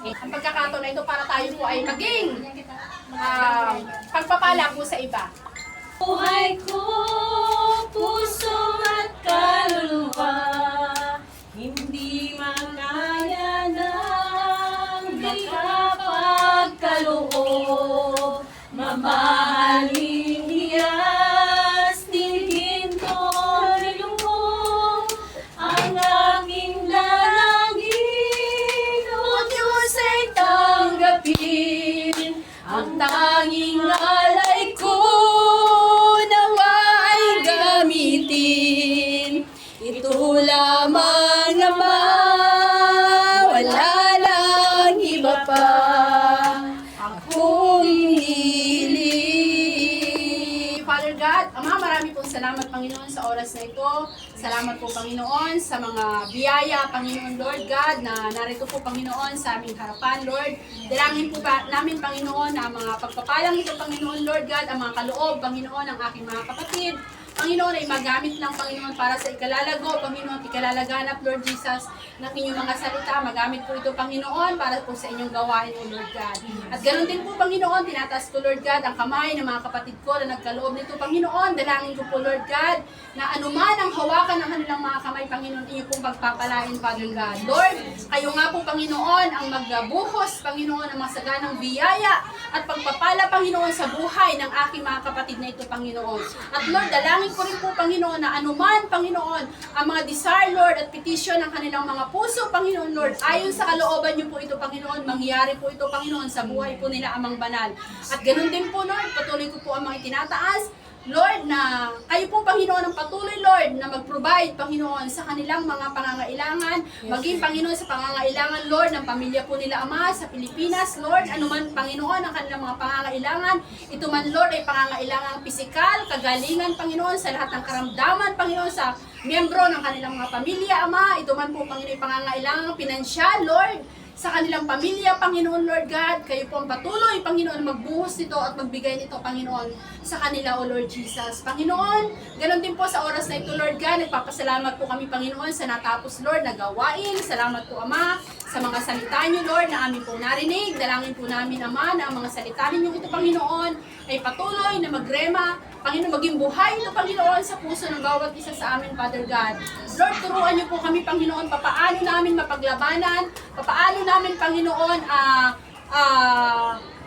Ang pagkakataon na ito para tayo po ay maging pagpapala po sa iba. Buhay ko, puso at kaluluwa, hindi makaya ng makapagkaloob. Mamahaling hiyas, nihinto, nilungkot, ang aking dalangin, o Diyos ay tanggapin, ang tanging alay ko. Panginoon, sa oras na ito. Salamat po, Panginoon, sa mga biyaya, Panginoon, Lord God, na narito po, Panginoon, sa aming harapan, Lord. Dalangin po namin, Panginoon, na ang mga pagpapalang ito, Panginoon, Lord God, ang mga kaloob, Panginoon, ng aking mga kapatid, Panginoon, ay magamit lang, Panginoon, para sa ikalalago, Panginoon, ikalalaganap, Lord Jesus, ng inyong mga salita. Magamit po ito, Panginoon, para po sa inyong gawain, O Lord God. At ganoon din po, Panginoon, tinataas ko, Lord God, ang kamay ng mga kapatid ko na nagkaloob nito, Panginoon. Dalangin ko po, Lord God, na anuman ang hawakan ng kanilang mga kamay, Panginoon, inyo pong pagpapalain, Father God. Lord, kayo nga po, Panginoon, ang magbuhos, Panginoon, ng masaganang biyaya at pagpapala, Panginoon, sa buhay ng aking mga kapatid na ito, Panginoon. At Lord, dalangin ko rin po, Panginoon, na anuman, Panginoon, ang mga desire, Lord, at petition ng kanilang mga puso, Panginoon, Lord, ayon sa kalooban niyo po ito, Panginoon, mangyari po ito, Panginoon, sa buhay po nila, amang banal. At ganoon din po, Lord, patuloy ko po ang mga itinataas, Lord, na kayo po, Panginoon, ang patuloy, Lord, na mag-provide, Panginoon, sa kanilang mga pangangailangan, maging, Panginoon, sa pangangailangan, Lord, ng pamilya po nila, Ama, sa Pilipinas, Lord, anuman, Panginoon, ang kanilang mga pangangailangan, ito man, Lord, ay pangangailangang pisikal, kagalingan, Panginoon, sa lahat ng karamdaman, Panginoon, sa miyembro ng kanilang mga pamilya, Ama, ito man po, Panginoon, pangangailangang pinansyal, Lord, sa kanilang pamilya, Panginoon, Lord God, kayo po ang patuloy, Panginoon, magbuhos nito at magbigay nito, Panginoon, sa kanila, O Lord Jesus. Panginoon, ganoon din po sa oras na ito, Lord God, nagpapasalamat po kami, Panginoon, sa natapos, Lord, na gawain. Salamat po, Ama, sa mga salita niyo, Lord, na aming po narinig. Dalangin po namin, Ama, na ang mga salita ninyo ito, Panginoon, ay patuloy na magrema, Panginoon, maging buhay ito, Panginoon, sa puso ng bawat isa sa amin, Father God. Lord, turuan niyo po kami, Panginoon, papaano namin mapaglabanan, papaano namin, Panginoon,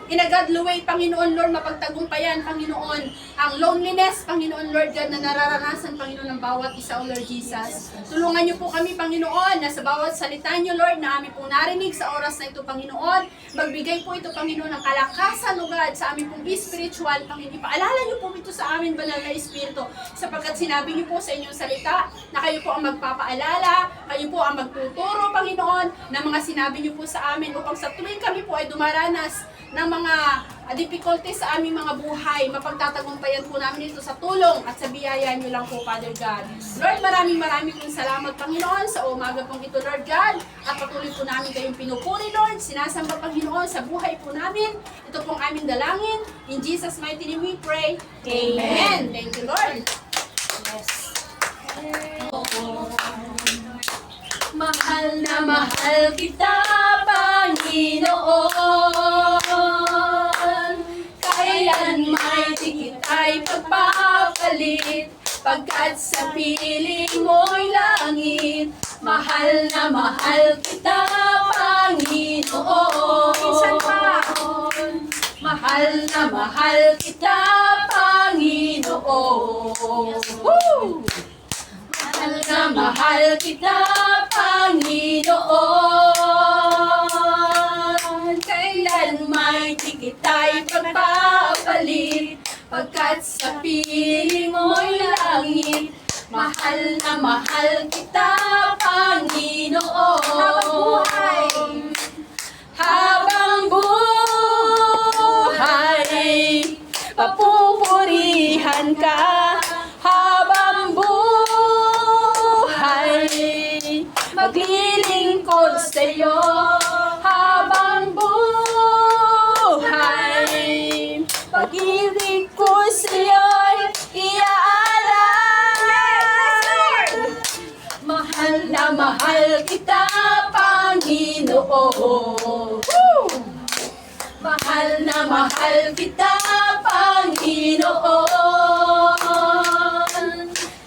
in a godly way, Panginoon, Lord, mapagtagumpayan, Panginoon, ang loneliness, Panginoon, Lord God, na nararanasan, Panginoon, ng bawat isa, O Lord Jesus. Tulungan niyo po kami, Panginoon, na sa bawat salita niyo, Lord, na aming pong narinig sa oras na ito, Panginoon, magbigay po ito, Panginoon, ng kalakasan, O God, sa aming pong spiritual, Panginoon. Ipaalala niyo po ito sa amin, banal na Espiritu, sapagkat sinabi niyo po sa inyong salita, na kayo po ang magpapaalala, kayo po ang magtuturo, Panginoon, ng mga sinabi niyo po sa amin, upang sa tuwing kami po ay dumaranas ng mga difficulties sa aming mga buhay, mapagtatagumpayan po namin ito sa tulong at sa biyaya niyo lang po, Father God. Lord, maraming pong salamat, Panginoon, sa umaga pong ito, Lord God, at patuloy po namin kayong pinupuri, Lord, sinasamba, Panginoon, sa buhay po namin. Ito pong aming dalangin. In Jesus' mighty name we pray. Amen. Thank you, Lord. Yes. Mahal na mahal kita, Panginoon. Kailan may di kita'y pagpapalit, pagkat sa piling mo'y langit. Mahal na mahal kita, Panginoon. Minsan pa. Mahal na mahal kita, Panginoon. Woo! Mahal na mahal kita, Panginoon. Kailan may di kita'y pagpapalit, pagkat sa piling mo'y langit. Mahal na mahal kita, Panginoon. Habang buhay, papupurihan ka. Habang buhay, maglilingkod sa'yo. Habang buhay, pag-ibig ko sa'yo'y iaalay. Mahal na mahal kita, Panginoon. Mahal na mahal kita, Panginoon.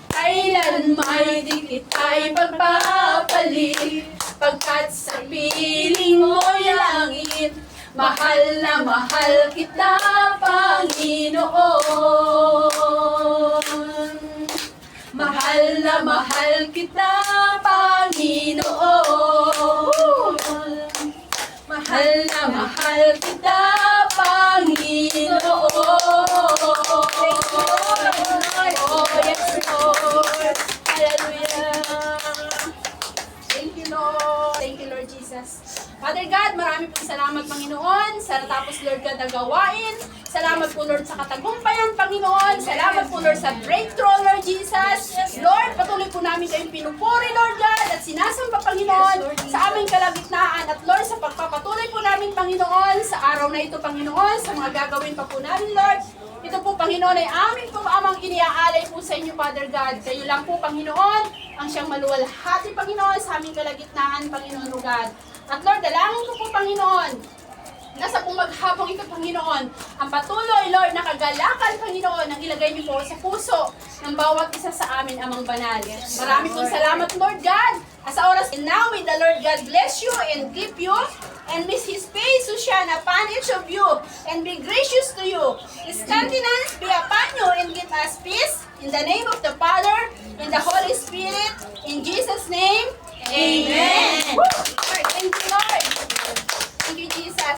Kailan may di kita'y pagpapalit, pagkat sa piling mo'y langit. Mahal na mahal kita, Panginoon. Mahal na mahal kita, Panginoon. Mahal na mahal kita, Panginoon. Oh, yes, Lord. Hallelujah. Thank you, Lord. Thank you, Lord Jesus. Father God, marami pong salamat, Panginoon, sa natapos, Lord God, na gawain. Salamat po, Lord, sa katagumpayan, Panginoon. Salamat po, Lord, sa breakthrough, Lord Jesus. Lord, patuloy po namin kayong pinupuri, Lord God, at sinasamba, Panginoon, sa aming kalagitnaan. At Lord, sa pagpapatuloy po namin, Panginoon, sa araw na ito, Panginoon, sa mga gagawin pa po namin, Lord. Ito po, Panginoon, ay aming pong amang iniaalay po sa inyo, Father God. Kayo lang po, Panginoon, ang siyang maluwalhati, Panginoon, sa aming kalagitnaan, Panginoon, O God. At Lord, dalangin ko po, Panginoon, nasa pong maghapong ito, Panginoon, ang patuloy, Lord, na kagalakan, Panginoon, ang ilagay niyo po sa puso ng bawat isa sa amin, Amang Banal. Marami pong salamat, Lord God. At sa oras, and now may the Lord God bless you and keep you, and may His face to shine upon each of you, and be gracious to you. His countenance be upon you, and give us peace. In the name of the Father, and the Holy Spirit, in Jesus' name, Amen. Woo! Thank you, Lord.